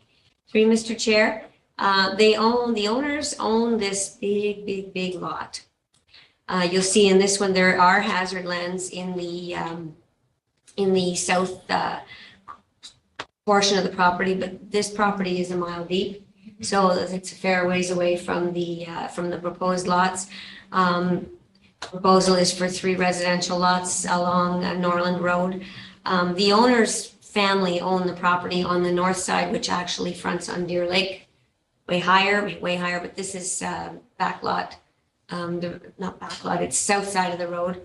3, Mr. Chair, the owners own this big lot. You'll see in this one, there are hazard lands in the south portion of the property, but this property is a mile deep. So it's a fair ways away from the proposed lots. Proposal is for 3 residential lots along Norland Road. The owner's family own the property on the north side, which actually fronts on Deer Lake, way higher, but this is back lot. Not back lot, it's south side of the road.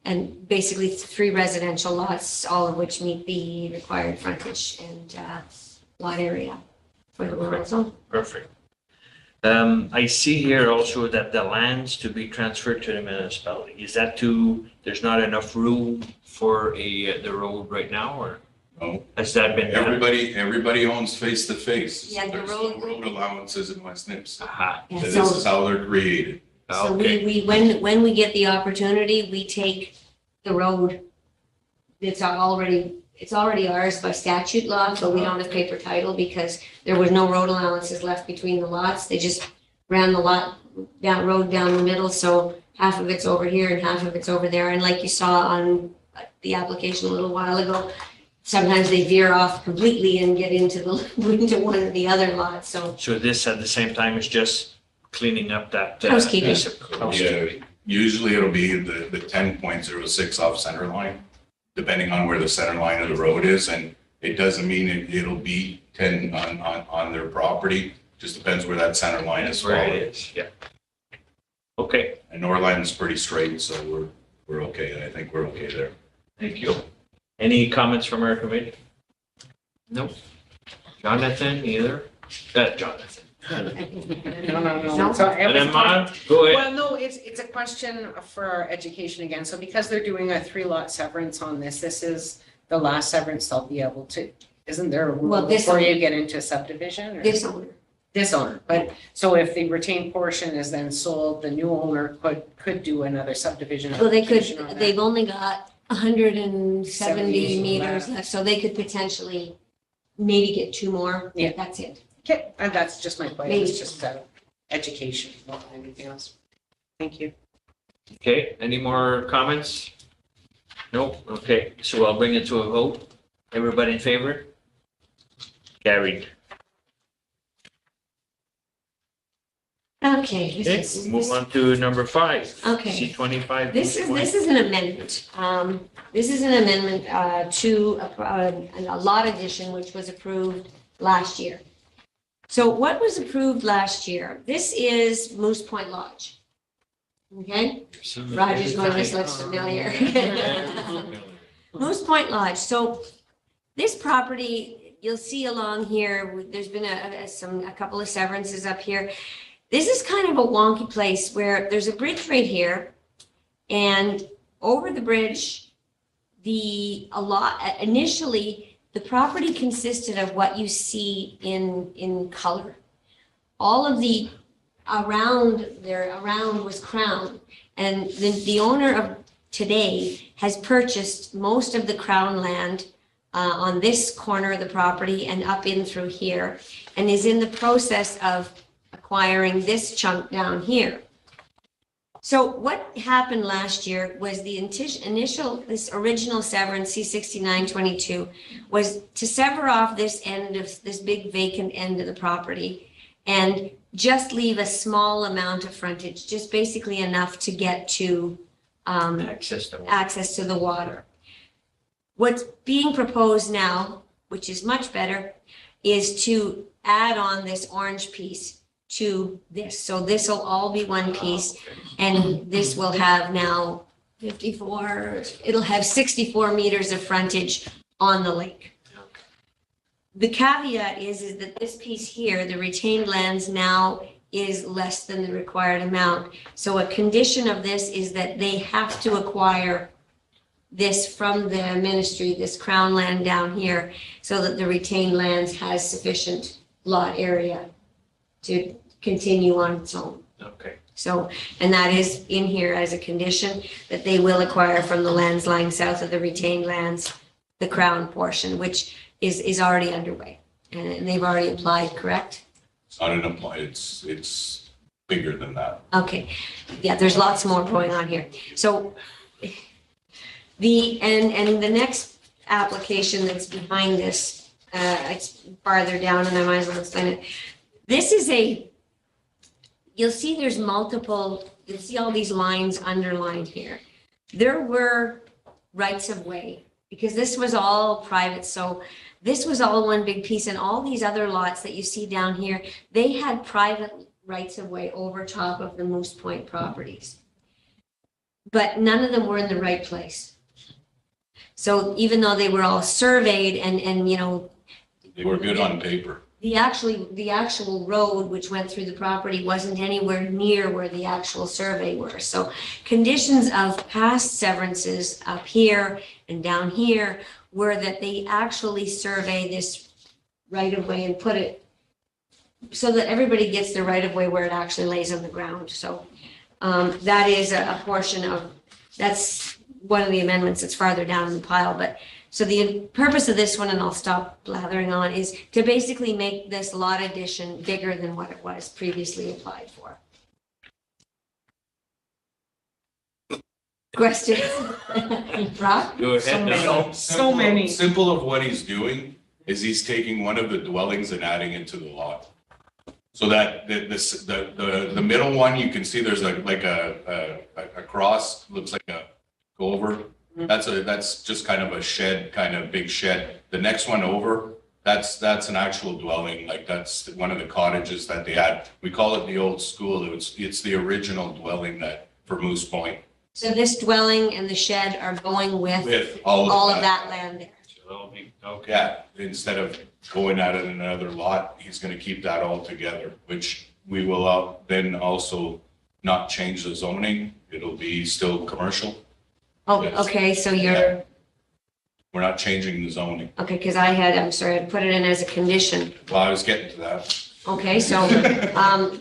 And basically 3 residential lots, all of which meet the required frontage and lot area for the rural zone. Perfect. I see here also that the lands to be transferred to the municipality, is that there's not enough room for the road right now, or No, has that been done? everybody owns face to face. Yeah, the There's no road- road allowances in West Nipissing. Aha, Yeah, This so- is how they're created. So okay, when we get the opportunity, we take the road. It's already ours by statute law, but we don't have paper title because there was no road allowances left between the lots. They just ran the road down the middle, so half of it's over here and half of it's over there. And like you saw on the application a little while ago, sometimes they veer off completely and get into one of the other lots, so. so this at the same time is just cleaning up that. Housekeeping. piece of housekeeping. Usually it'll be the 10.06 off center line, depending on where the center line of the road is. And it doesn't mean it'll be 10 on their property. Just depends where that center line is. Where it is, yeah. Okay, And Norland's pretty straight, so we're okay. I think we're okay there. thank you. Any comments from our committee? No. Jonathan, either? Jonathan. No. So it And was then Mon, go ahead. Well, no, it's a question for our education again. So because they're doing a 3-lot severance on this, this is the last severance they'll be able to, isn't there a rule Well, this before you owner. get into subdivision? or- This owner. This owner, but so if the retained portion is then sold, the new owner could do another subdivision. Well, they application on could, that. they've only got 170 70 meters left, so they could potentially maybe get 2 more. Yeah. That's it. Okay, and that's just my point. Maybe. It's just education, not anything else. Thank you. Okay, any more comments? Nope, okay, so I'll bring it to a vote. Everybody in favor? Carried. Okay. Okay, this is- we'll move on to number 5. Okay. C-25. This is an amendment. This is an amendment to a lot addition, which was approved last year. So what was approved last year? This is Moose Point Lodge. Okay? Roger's going, this looks familiar. Moose Point Lodge. So this property, you'll see along here, there's been a couple of severances up here. This is kind of a wonky place where there's a bridge right here, and over the bridge, initially, the property consisted of what you see in color. All of the around was Crown, and the owner of today has purchased most of the Crown land on this corner of the property and up in through here, and is in the process of acquiring this chunk down here. So what happened last year was this original severance, C6922, was to sever off this end of this big vacant end of the property and just leave a small amount of frontage, just basically enough to get to access to the water. What's being proposed now, which is much better, is to add on this orange piece to this. So this will all be one piece, and this will have now 64 meters of frontage on the lake. The caveat is that this piece here, the retained lands now is less than the required amount. So a condition of this is that they have to acquire this from the ministry, this Crown land down here, so that the retained lands has sufficient lot area to continue on its own. Okay, So, and that is in here as a condition that they will acquire from the lands lying south of the retained lands, the Crown portion, which is already underway. And they've already applied, correct? It's not an apply, it's bigger than that. Okay, yeah, there's lots more going on here. So and the next application that's behind this, it's farther down and I might as well explain it. This is you'll see there's multiple, you'll see all these lines underlined here. There were rights of way because this was all private. So this was all one big piece, and all these other lots that you see down here, they had private rights of way over top of the Moose Point properties. But none of them were in the right place. So even though they were all surveyed and you know, They were good on paper. the actual road which went through the property wasn't anywhere near where the actual survey were. So conditions of past severances up here and down here were that they actually survey this right of way and put it so that everybody gets the right of way where it actually lays on the ground. So that is a portion of, that's one of the amendments that's farther down in the pile. But so the purpose of this one, and I'll stop blathering on, is to basically make this lot addition bigger than what it was previously applied for. Questions? Rob? go ahead. So many. Simple of what he's doing is he's taking one of the dwellings and adding it to the lot. So that the middle one, you can see there's like a cross, looks like a go over. That's just kind of a shed, kind of big shed. The next one over, That's an actual dwelling, like that's one of the cottages that they had. We call it the old school. It's the original dwelling that, for Moose Point, So this dwelling and the shed are going with with all of that land there. So that'll be, okay. Yeah, instead of going at it in another lot, he's gonna keep that all together, which we will then also not change the zoning. It'll be still commercial. Oh, Yes. okay, so you're, We're not changing the zoning. okay, because I'm sorry, I put it in as a condition. Well, I was getting to that. Okay, so, um,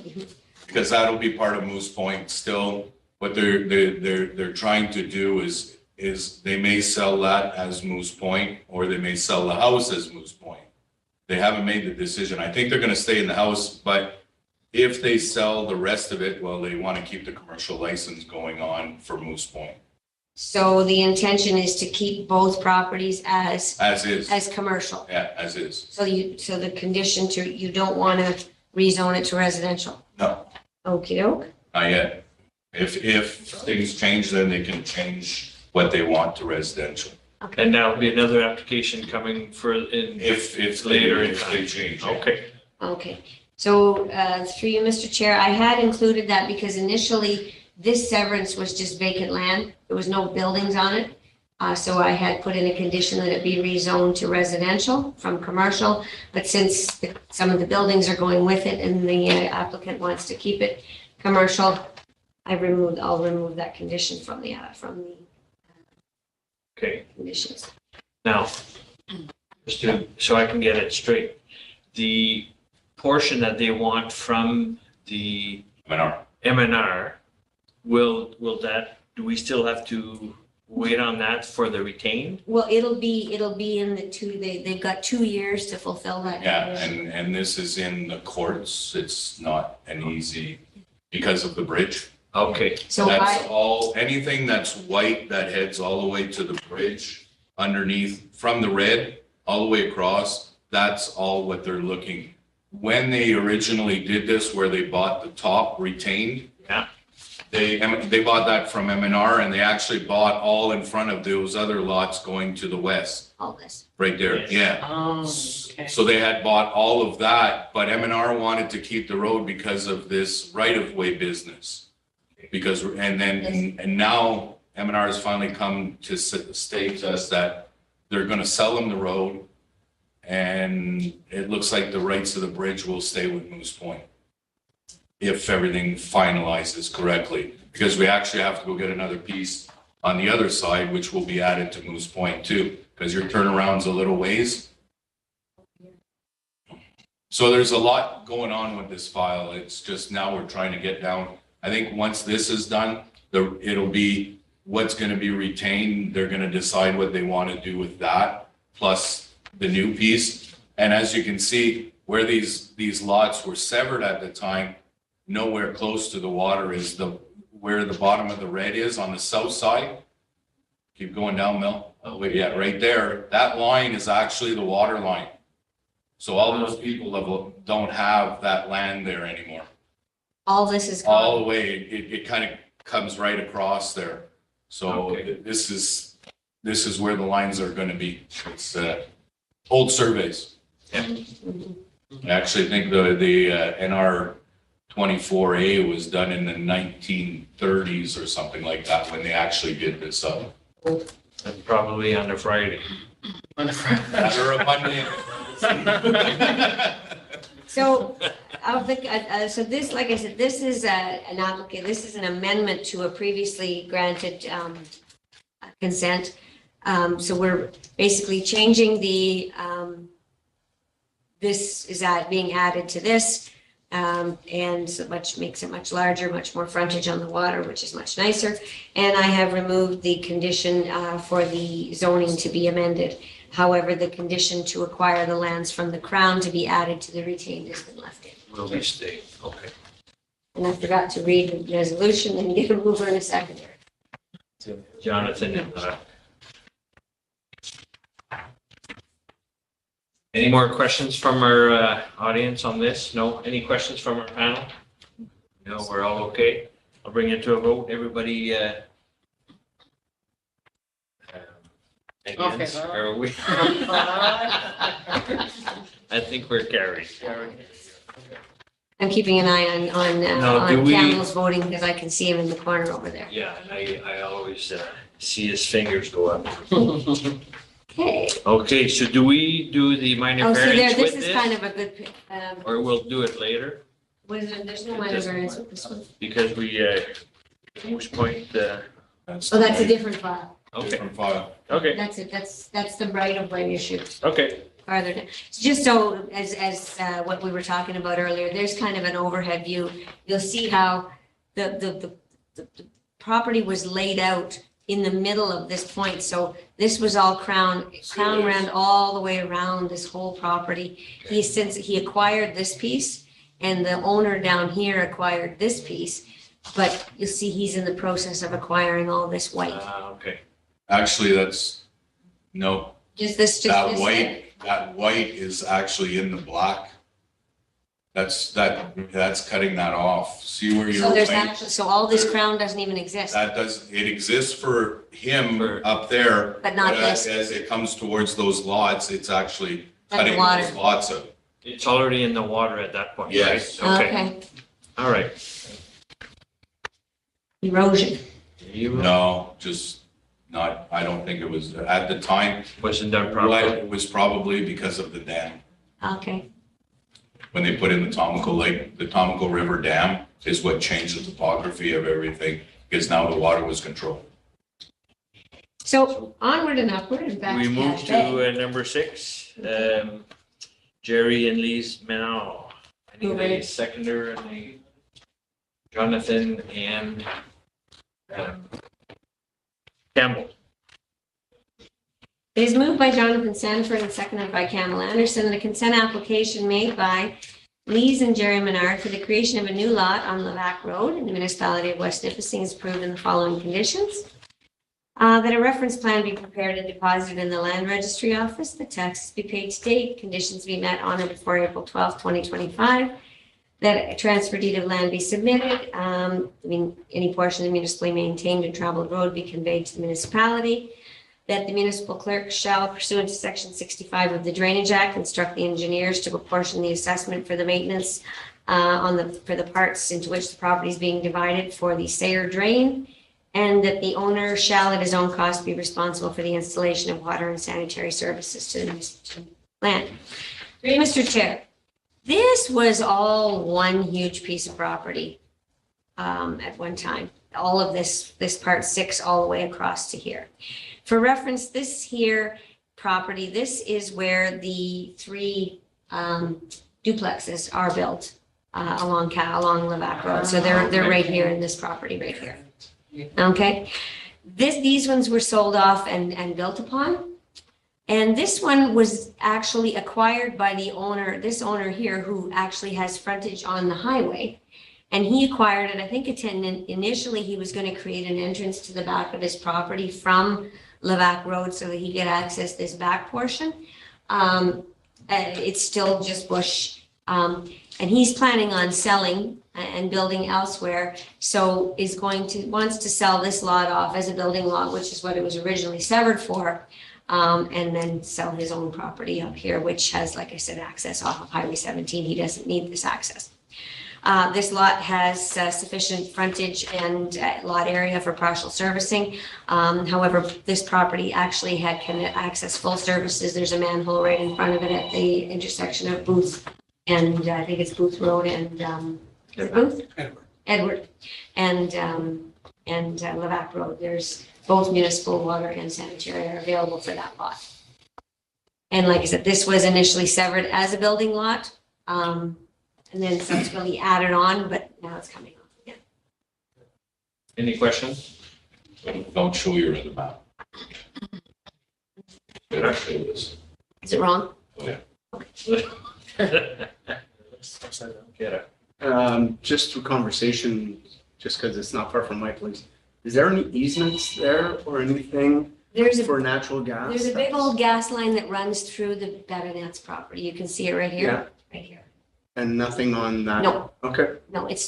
Because that'll be part of Moose Point still. What they're trying to do is they may sell that as Moose Point, or they may sell the house as Moose Point. They haven't made the decision. I think they're gonna stay in the house, but if they sell the rest of it, well, they want to keep the commercial license going on for Moose Point, so the intention is to keep both properties as as is. commercial. Yeah, as is. So the condition you don't want to rezone it to residential? No, Okey doke. not yet. If things change, then they can change what they want to residential. And there'll be another application coming for, in, If it's later in if they time. change. it. Okay. Okay, so through you, Mr. Chair, I had included that because initially this severance was just vacant land. There was no buildings on it. So I had put in a condition that it be rezoned to residential from commercial. But since some of the buildings are going with it and the applicant wants to keep it commercial, I'll remove that condition from the Okay. conditions. Now, just to, so I can get it straight, the portion that they want from the MNR, will that, do we still have to wait on that for the retained? Well, it'll be in the they've got 2 years to fulfill that. Yeah, condition. and this is in the courts. It's not an easy, because of the bridge. Okay, So That's all, anything that's white that heads all the way to the bridge underneath, from the red all the way across, that's all what they're looking. When they originally did this, where they bought the top retained. Yeah. They bought that from MNR, and they actually bought all in front of those other lots going to the west, all this. right there, Yes. yeah. Oh, okay. So they had bought all of that, but M&R wanted to keep the road because of this right-of-way business. Because, and now M&R has finally come to state to us that they're gonna sell them the road, and it looks like the rights of the bridge will stay with Moose Point, if everything finalizes correctly, because we actually have to go get another piece on the other side, which will be added to Moose Point too, because your turnaround's a little ways. So there's a lot going on with this file. It's just now we're trying to get down. I think once this is done, it'll be what's gonna be retained. They're gonna decide what they want to do with that, plus the new piece. And as you can see, where these lots were severed at the time, nowhere close to the water is where the bottom of the red is on the south side. Keep going down, Mel. Oh, wait, yeah, right there. That line is actually the water line. So all those people don't have that land there anymore. All this is All gone. the way, it kind of comes right across there. So Okay. this is where the lines are gonna be. It's old surveys. Mhm. I actually think the NR 24A was done in the 1930s or something like that when they actually did this up. and probably on a Friday. On the front. Or a Monday. So, so this, like I said, this is an applicant, this is an amendment to a previously granted consent. So we're basically changing this is being added to this. And so makes it much larger, much more frontage on the water, which is much nicer. And I have removed the condition for the zoning to be amended. However, the condition to acquire the lands from the Crown to be added to the retained has been left in. Will we stay? Okay. And I forgot to read the resolution and get a mover and a seconder. Jonathan and, any more questions from our audience on this? No? Any questions from our panel? No, we're all okay. I'll bring it to a vote. Everybody Against, are we? I think we're carried. I'm keeping an eye Now, do on we- Campbell's voting because I can see him in the corner over there. Yeah, and I always see his fingers go up. Okay. Okay, so do we do the minor Oh, see there, variance this with is kind this? of a good, Or we'll do it later? there's no It minor doesn't variance matter. with this one. Because we, Moose Point, Oh, that's a different file. okay, Different file. okay, That's it, that's the right of way issue. okay. Farther down. Just so, as what we were talking about earlier, there's kind of an overhead view. You'll see how the property was laid out in the middle of this point. So this was all crown ran all the way around this whole property. Since he acquired this piece and the owner down here acquired this piece, but you'll see he's in the process of acquiring all this white. Okay. Actually, no, Just this that bit. that white is actually in the black. That's cutting that off. See where So you're there's white? actually, so all this crown doesn't even exist. It exists for him For- up there. But not this. As it comes towards those lots, it's actually Like the cutting water. those lots out. It's already in the water at that point, right? Yes. Okay, all right. Erosion. You No, just not, I don't think it was, at the time, wasn't done well, properly. it was probably because of the dam. Okay. When they put in the Tomico River Dam is what changed the topography of everything, because now the water was controlled. So onward and upward and back We to move cafe. to number 6, Jerry and Lee's Manal. I need a seconder and a Jonathan and Campbell. It is moved by Jonathan Sanford and seconded by Campbell Anderson, the consent application made by Lees and Jerry Menard for the creation of a new lot on Levac Road in the municipality of West Nipissing is approved in the following conditions. That a reference plan be prepared and deposited in the land registry office, the taxes be paid to date, conditions be met on or before April 12th, 2025. That a transfer deed of land be submitted, any portion of the municipally maintained and traveled road be conveyed to the municipality. That the municipal clerk shall pursuant to section 65 of the Drainage Act instruct the engineers to apportion the assessment for the maintenance for the parts into which the property is being divided for the Sayer drain. And that the owner shall at his own cost be responsible for the installation of water and sanitary services to the municipal land. Mr. Chair, this was all one huge piece of property at one time. All of this part 6 all the way across to here. For reference, this here property, this is where the 3 duplexes are built along Levac Road. So they're right here in this property right here. Okay, these ones were sold off and built upon. And this one was actually acquired by this owner here, who actually has frontage on the highway. And he acquired it, I think initially he was going to create an entrance to the back of his property from Levac Road so that he could access this back portion. It's still just bush. And he's planning on selling and building elsewhere. So wants to sell this lot off as a building lot, which is what it was originally severed for. And then sell his own property up here, which has, like I said, access off of Highway 17. He doesn't need this access. This lot has sufficient frontage and lot area for partial servicing. However, this property actually can access full services. There's a manhole right in front of it at the intersection of Booth and I think it's Booth Road and Booth? Edward. And Levac Road. There's both municipal water and sanitary are available for that lot. And like I said, this was initially severed as a building lot. And then subsequently added on, but now it's coming off again. Any questions? Don't show your other map. It actually is. Is it wrong? Get it. Just through conversation, just because it's not far from my place, is there any easements there or anything There's for natural gas? There's a big old gas line that runs through the Baronet's property. You can see it right here. Yeah. Right here. And nothing on that? No. Okay, No, it's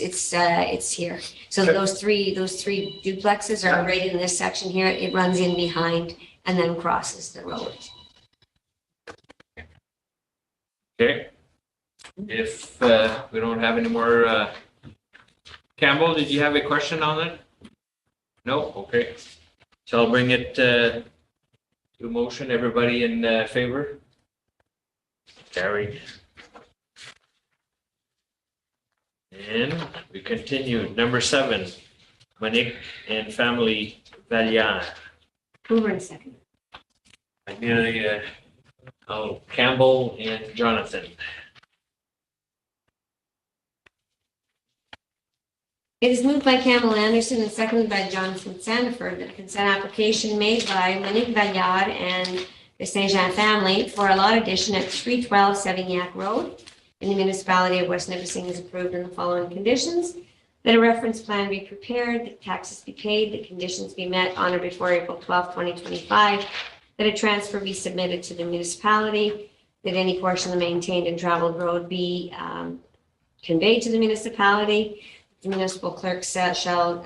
here. So Okay. those three duplexes are right in this section here. It runs in behind and then crosses the road. Okay. If we don't have any more, Campbell, did you have a question on it? No? Okay. So I'll bring it to motion. Everybody in favor? Carried. And we continue. Number 7, Monique and family Valliere. Mover and second. Ideally, Campbell and Jonathan. It is moved by Campbell Anderson and seconded by Jonathan Sandiford that consent application made by Monique Valliere and the Saint Jean family for a lot addition at 312 Savignac Road in the municipality of West Nipissing is approved in the following conditions: that a reference plan be prepared, that taxes be paid, that conditions be met on or before April 12, 2025, that a transfer be submitted to the municipality, that any portion of the maintained and traveled road be conveyed to the municipality. The municipal clerk shall,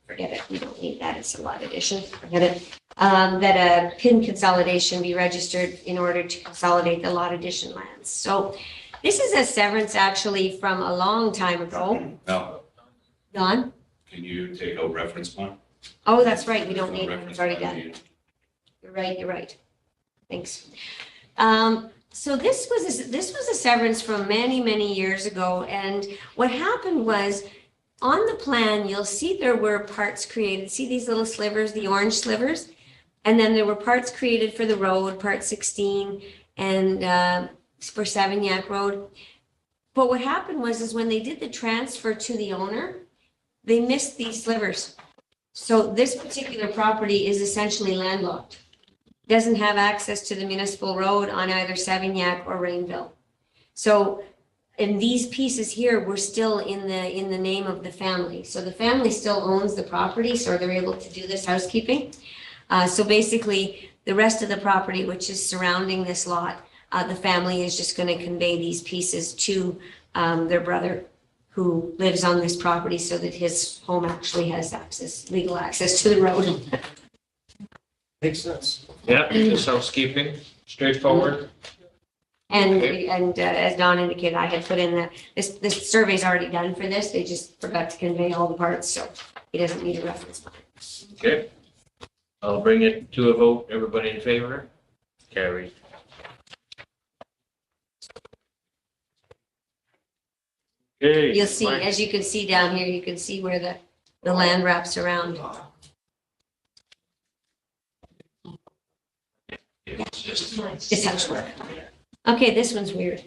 forget it, we don't need that, it's a lot addition, forget it. That a PIN consolidation be registered in order to consolidate the lot addition lands. So this is a severance actually from a long time ago. Now, Don? can you take out reference plan? Oh, that's right, we don't need one, Reference it's already plan done. needed. You're right. Thanks. So this was a severance from many years ago, and what happened was, on the plan, you'll see there were parts created. See these little slivers, the orange slivers? And then there were parts created for the road, part 16, and for Savignac Road. But what happened was when they did the transfer to the owner, they missed these slivers. So this particular property is essentially landlocked. Doesn't have access to the municipal road on either Savignac or Rainville. So, and these pieces here were still in the name of the family. So the family still owns the property, so they're able to do this housekeeping. So basically, the rest of the property, which is surrounding this lot, the family is just going to convey these pieces to their brother who lives on this property so that his home actually has access, legal access to the road. Makes sense. Yeah, just housekeeping, straightforward. And as Don indicated, I had put in that this survey's already done for this. They just forgot to convey all the parts, so he doesn't need a reference plan. Okay. I'll bring it to a vote. Everybody in favor? Carried. Okay. You'll see, Mike. as you can see down here, you can see where the land wraps around. It's just, It's house work. Okay, this one's weird.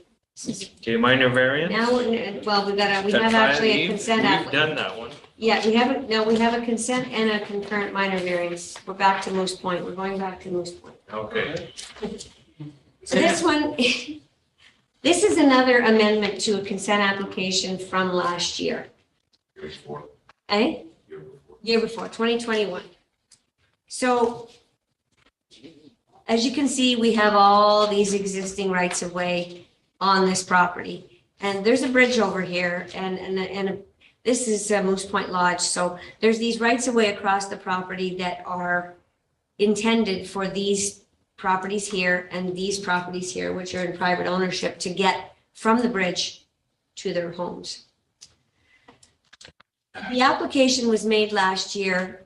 okay, minor variance? Now, well, we have That's actually fine. a consent We've application. done that one. Yeah, we have a consent and a concurrent minor variance. We're back to Moose Point. We're going back to Moose Point. Okay. So this one, this is another amendment to a consent application from last year. Year before, Eh? year before. Year before, 2021. So as you can see, we have all these existing rights of way on this property. And there's a bridge over here and this is Moose Point Lodge. So there's these rights of way across the property that are intended for these properties here and these properties here, which are in private ownership, to get from the bridge to their homes. The application was made last year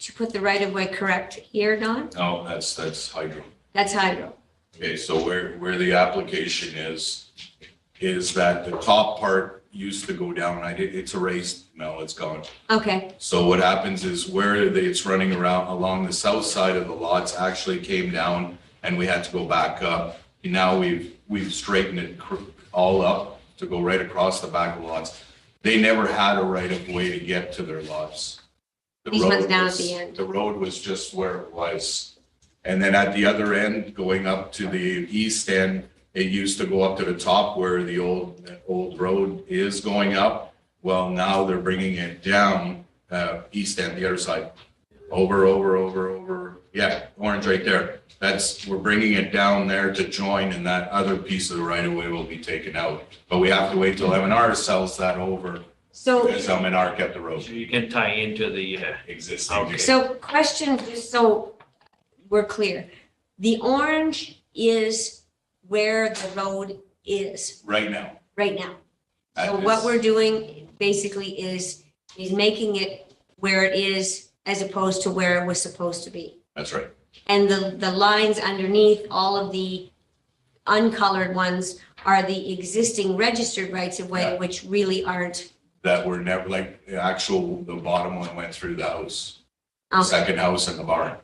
to put the right of way correct here, Don? No, that's hydro. That's hydro. Okay, so where the application is that the top part used to go down, it's erased, no, it's gone. Okay, So what happens is where it's running around along the south side of the lots actually came down and we had to go back up. And now we've straightened it all up to go right across the back of the lots. They never had a right of way to get to their lots. The These ones road down at was- the end. The road was just where it was. And then at the other end, going up to the east end, it used to go up to the top where the old road is going up. Well, now they're bringing it down, east end, the other side. Over. Yeah, orange right there. We're bringing it down there to join and that other piece of the right of way will be taken out. But we have to wait till M&R sells that over so, because M&R kept the road So you can tie into the, existing. Okay. so question, so we're clear. The orange is where the road is right now. right now. At So what this- we're doing basically is making it where it is as opposed to where it was supposed to be. That's right. And the lines underneath, all of the uncolored ones are the existing registered rights of way, Yeah. which really aren't. That were never, like, the bottom one went through the house, Okay. second house in the barn.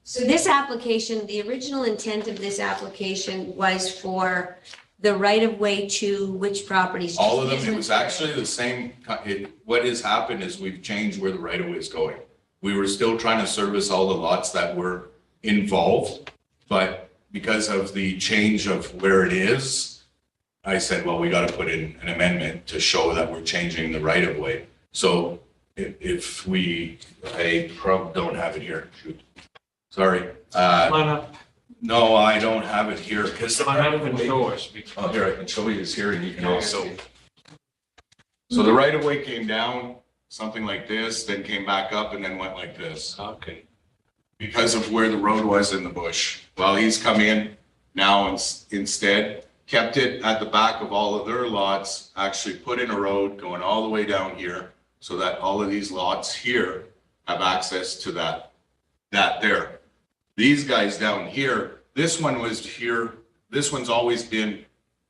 So this application, the original intent of this application was for the right of way to which properties? All of them, it was actually the same, what has happened is we've changed where the right of way is going. We were still trying to service all the lots that were involved, but because of the change of where it is, I said, well, we gotta put in an amendment to show that we're changing the right of way. So if we, I probably don't have it here, shoot. Sorry, no, I don't have it here, because. I haven't show us. Oh, here, I can show you this here, and you can also. So the right of way came down, something like this, then came back up and then went like this. Okay. Because of where the road was in the bush. Well, he's come in now and instead kept it at the back of all of their lots, actually put in a road going all the way down here, so that all of these lots here have access to that there. These guys down here, this one was here, this one's always been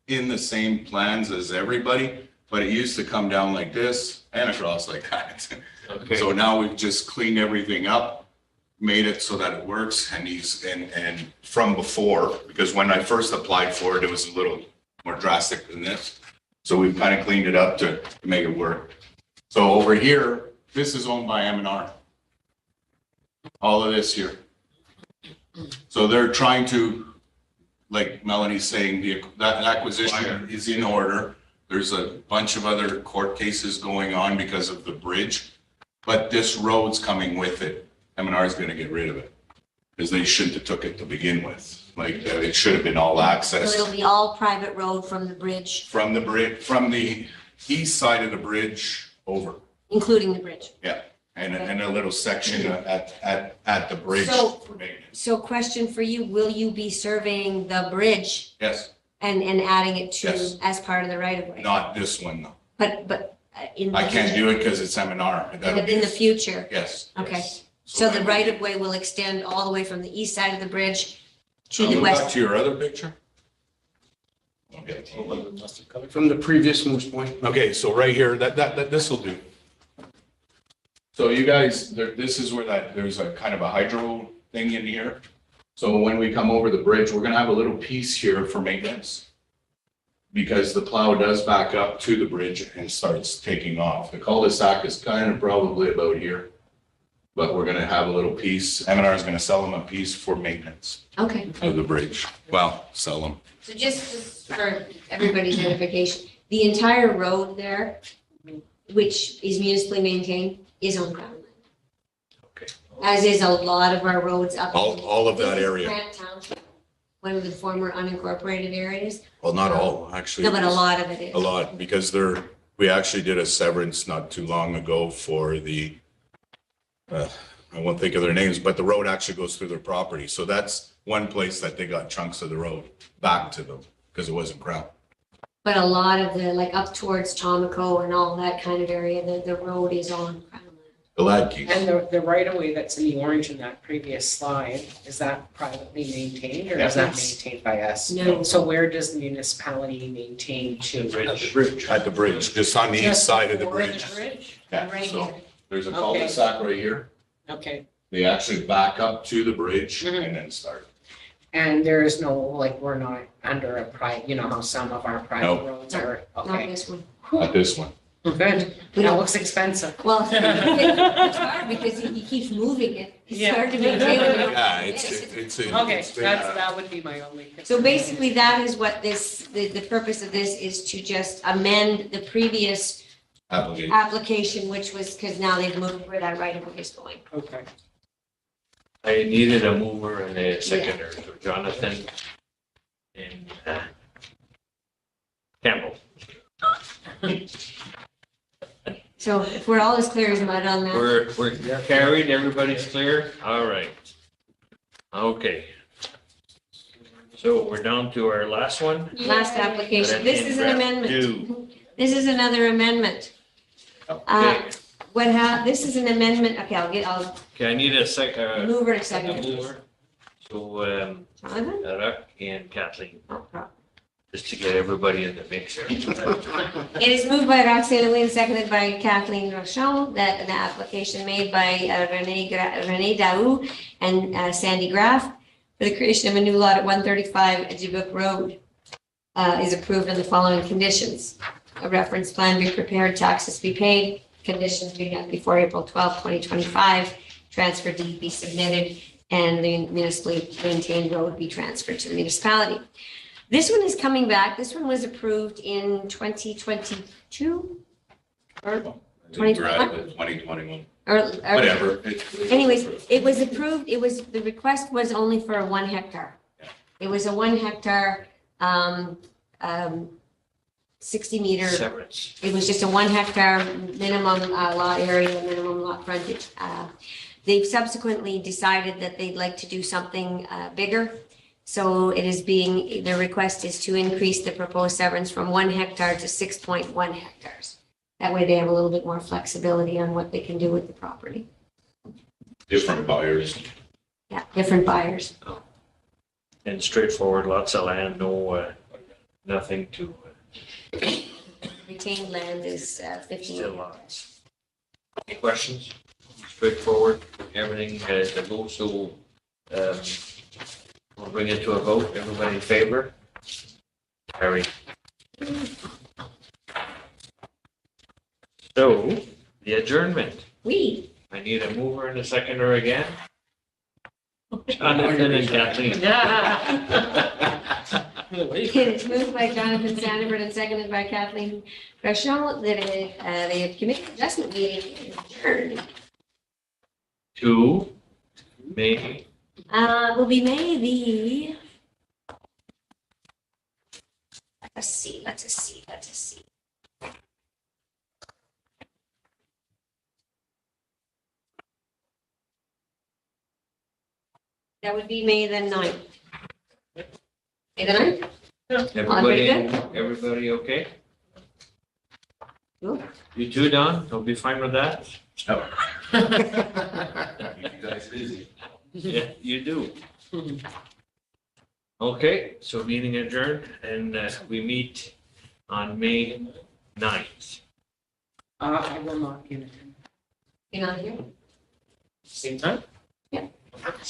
in the same plans as everybody, but it used to come down like this and across like that. Okay. So now we've just cleaned everything up, made it so that it works, and and from before, because when I first applied for it, it was a little more drastic than this. So we've kind of cleaned it up to make it work. So over here, this is owned by M&R. All of this here. So they're trying to, like Melanie's saying, that acquisition is in order. There's a bunch of other court cases going on because of the bridge, but this road's coming with it. M&R is going to get rid of it because they shouldn't have took it to begin with. Like, it should have been all So access it'll be all private road from the bridge, from the bridge, from the east side of the bridge over. including the bridge. Yeah, and a little section at the bridge So- for maintenance. So question for you, will you be surveying the bridge Yes, and adding it to, Yes. as part of the right of way? not this one though. But in the I can't future- do it because it's M&R. That'll But in be- the future, Yes. Okay. yes. so the that would right be- of way will extend all the way from the east side of the bridge to I'll the go back west. to your other picture. Okay. From the previous Moose Point. Okay, so right here, this will do. So you guys, this is where there's a kind of a hydro thing in here. So when we come over the bridge, we're gonna have a little piece here for maintenance. Because the plow does back up to the bridge and starts taking off. The cul-de-sac is kind of probably about here. But we're gonna have a little piece, M&R is gonna sell them a piece for maintenance Okay, of the bridge. Well, sell them. so just for everybody's identification, the entire road there, which is municipally maintained, is on Crown land. Okay. As is a lot of our roads up. All of that This is area. Grant Township, one of the former unincorporated areas. Well, not all, actually. No, but a lot of it is. A lot, because we actually did a severance not too long ago for the, I won't think of their names, but the road actually goes through their property. So that's one place that they got chunks of the road back to them because it wasn't Crown. But a lot of the, like up towards Tomico and all that kind of area, the road is on Crown land. The Ladke's. And the right of way that's in the orange in that previous slide, is that privately maintained or is that Yes. maintained by us? No. So where does the municipality maintain to? The bridge. At the bridge, just on the east Just side of the before bridge. bridge? Yeah, Right so here. there's a Okay. cul-de-sac right here. Okay, They actually back up to the bridge Mhm. and then start. and there is no, like, we're not under a private, you know how some of our private No. roads are, Not okay. this one. Not this one. Good, We that don't- looks expensive. Well, it's hard because he keeps moving it. It's Yeah. hard to maintain. Yeah, it's. Okay, it's been, that would be my only. So basically, that is what this, the purpose of this is to just amend the previous application. application, which was, because now they've moved where that right of way is going. Okay. I needed a mover and a seconder, so Jonathan and Campbell. So if we're all as clear as mud on that. We're carried, everybody's clear? All right. Okay. So we're down to our last one. Last application. This is an amendment. Two. This is another amendment. Okay, This is an amendment, okay, I'll okay, I need a move it a a second. mover. So, Jonathan? Ruck and Kathleen, Oh, problem. just to get everybody in the mix here. It is moved by Roxanne Nguyen, seconded by Kathleen Rochon, that an application made by Renee Daou and Sandy Graff for the creation of a new lot at 135 Dubuque Road is approved on the following conditions. A reference plan be prepared, taxes be paid, conditions be met before April 12, 2025, transfer deed be submitted, and the municipally maintained road be transferred to the municipality. This one is coming back. This one was approved in 2022? Or, I think we're at 2021, or- whatever. Anyways, it was approved, the request was only for 1 hectare. It was a 1 hectare, 60 meter, Severance. it was just a 1 hectare minimum lot area, minimum lot frontage. They've subsequently decided that they'd like to do something bigger. So their request is to increase the proposed severance from 1 hectare to 6.1 hectares. That way they have a little bit more flexibility on what they can do with the property. Different buyers. Yeah, different buyers. And straightforward, lots of land, no, nothing to, Retained land is 15 still lots. Any questions? Straightforward, everything to go, so, we'll bring it to a vote. Everybody in favor? Harry. So, the adjournment. We. I need a mover and a seconder again. Jonathan and Kathleen. It's moved by Jonathan Sandiford and seconded by Kathleen Rochon that the committee adjustment meeting is adjourned. To May, Will be May the. Let's see. That would be May the 9th. May the 9th? everybody, Everybody everybody okay? Cool. You too, Don? You'll be fine with that? You guys busy. Yeah, you do. Okay, so meeting adjourned, and we meet on May 9th. I will not be in. You're not here? Same time?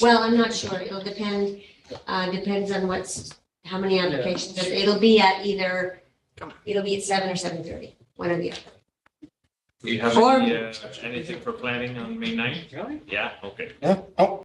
Well, I'm not sure. It'll depends on how many applications. It'll be at 7 or 7:30, one or the other. Do you have Or- anything for planning on May 9th? Really? Yeah, okay. Yeah, oh,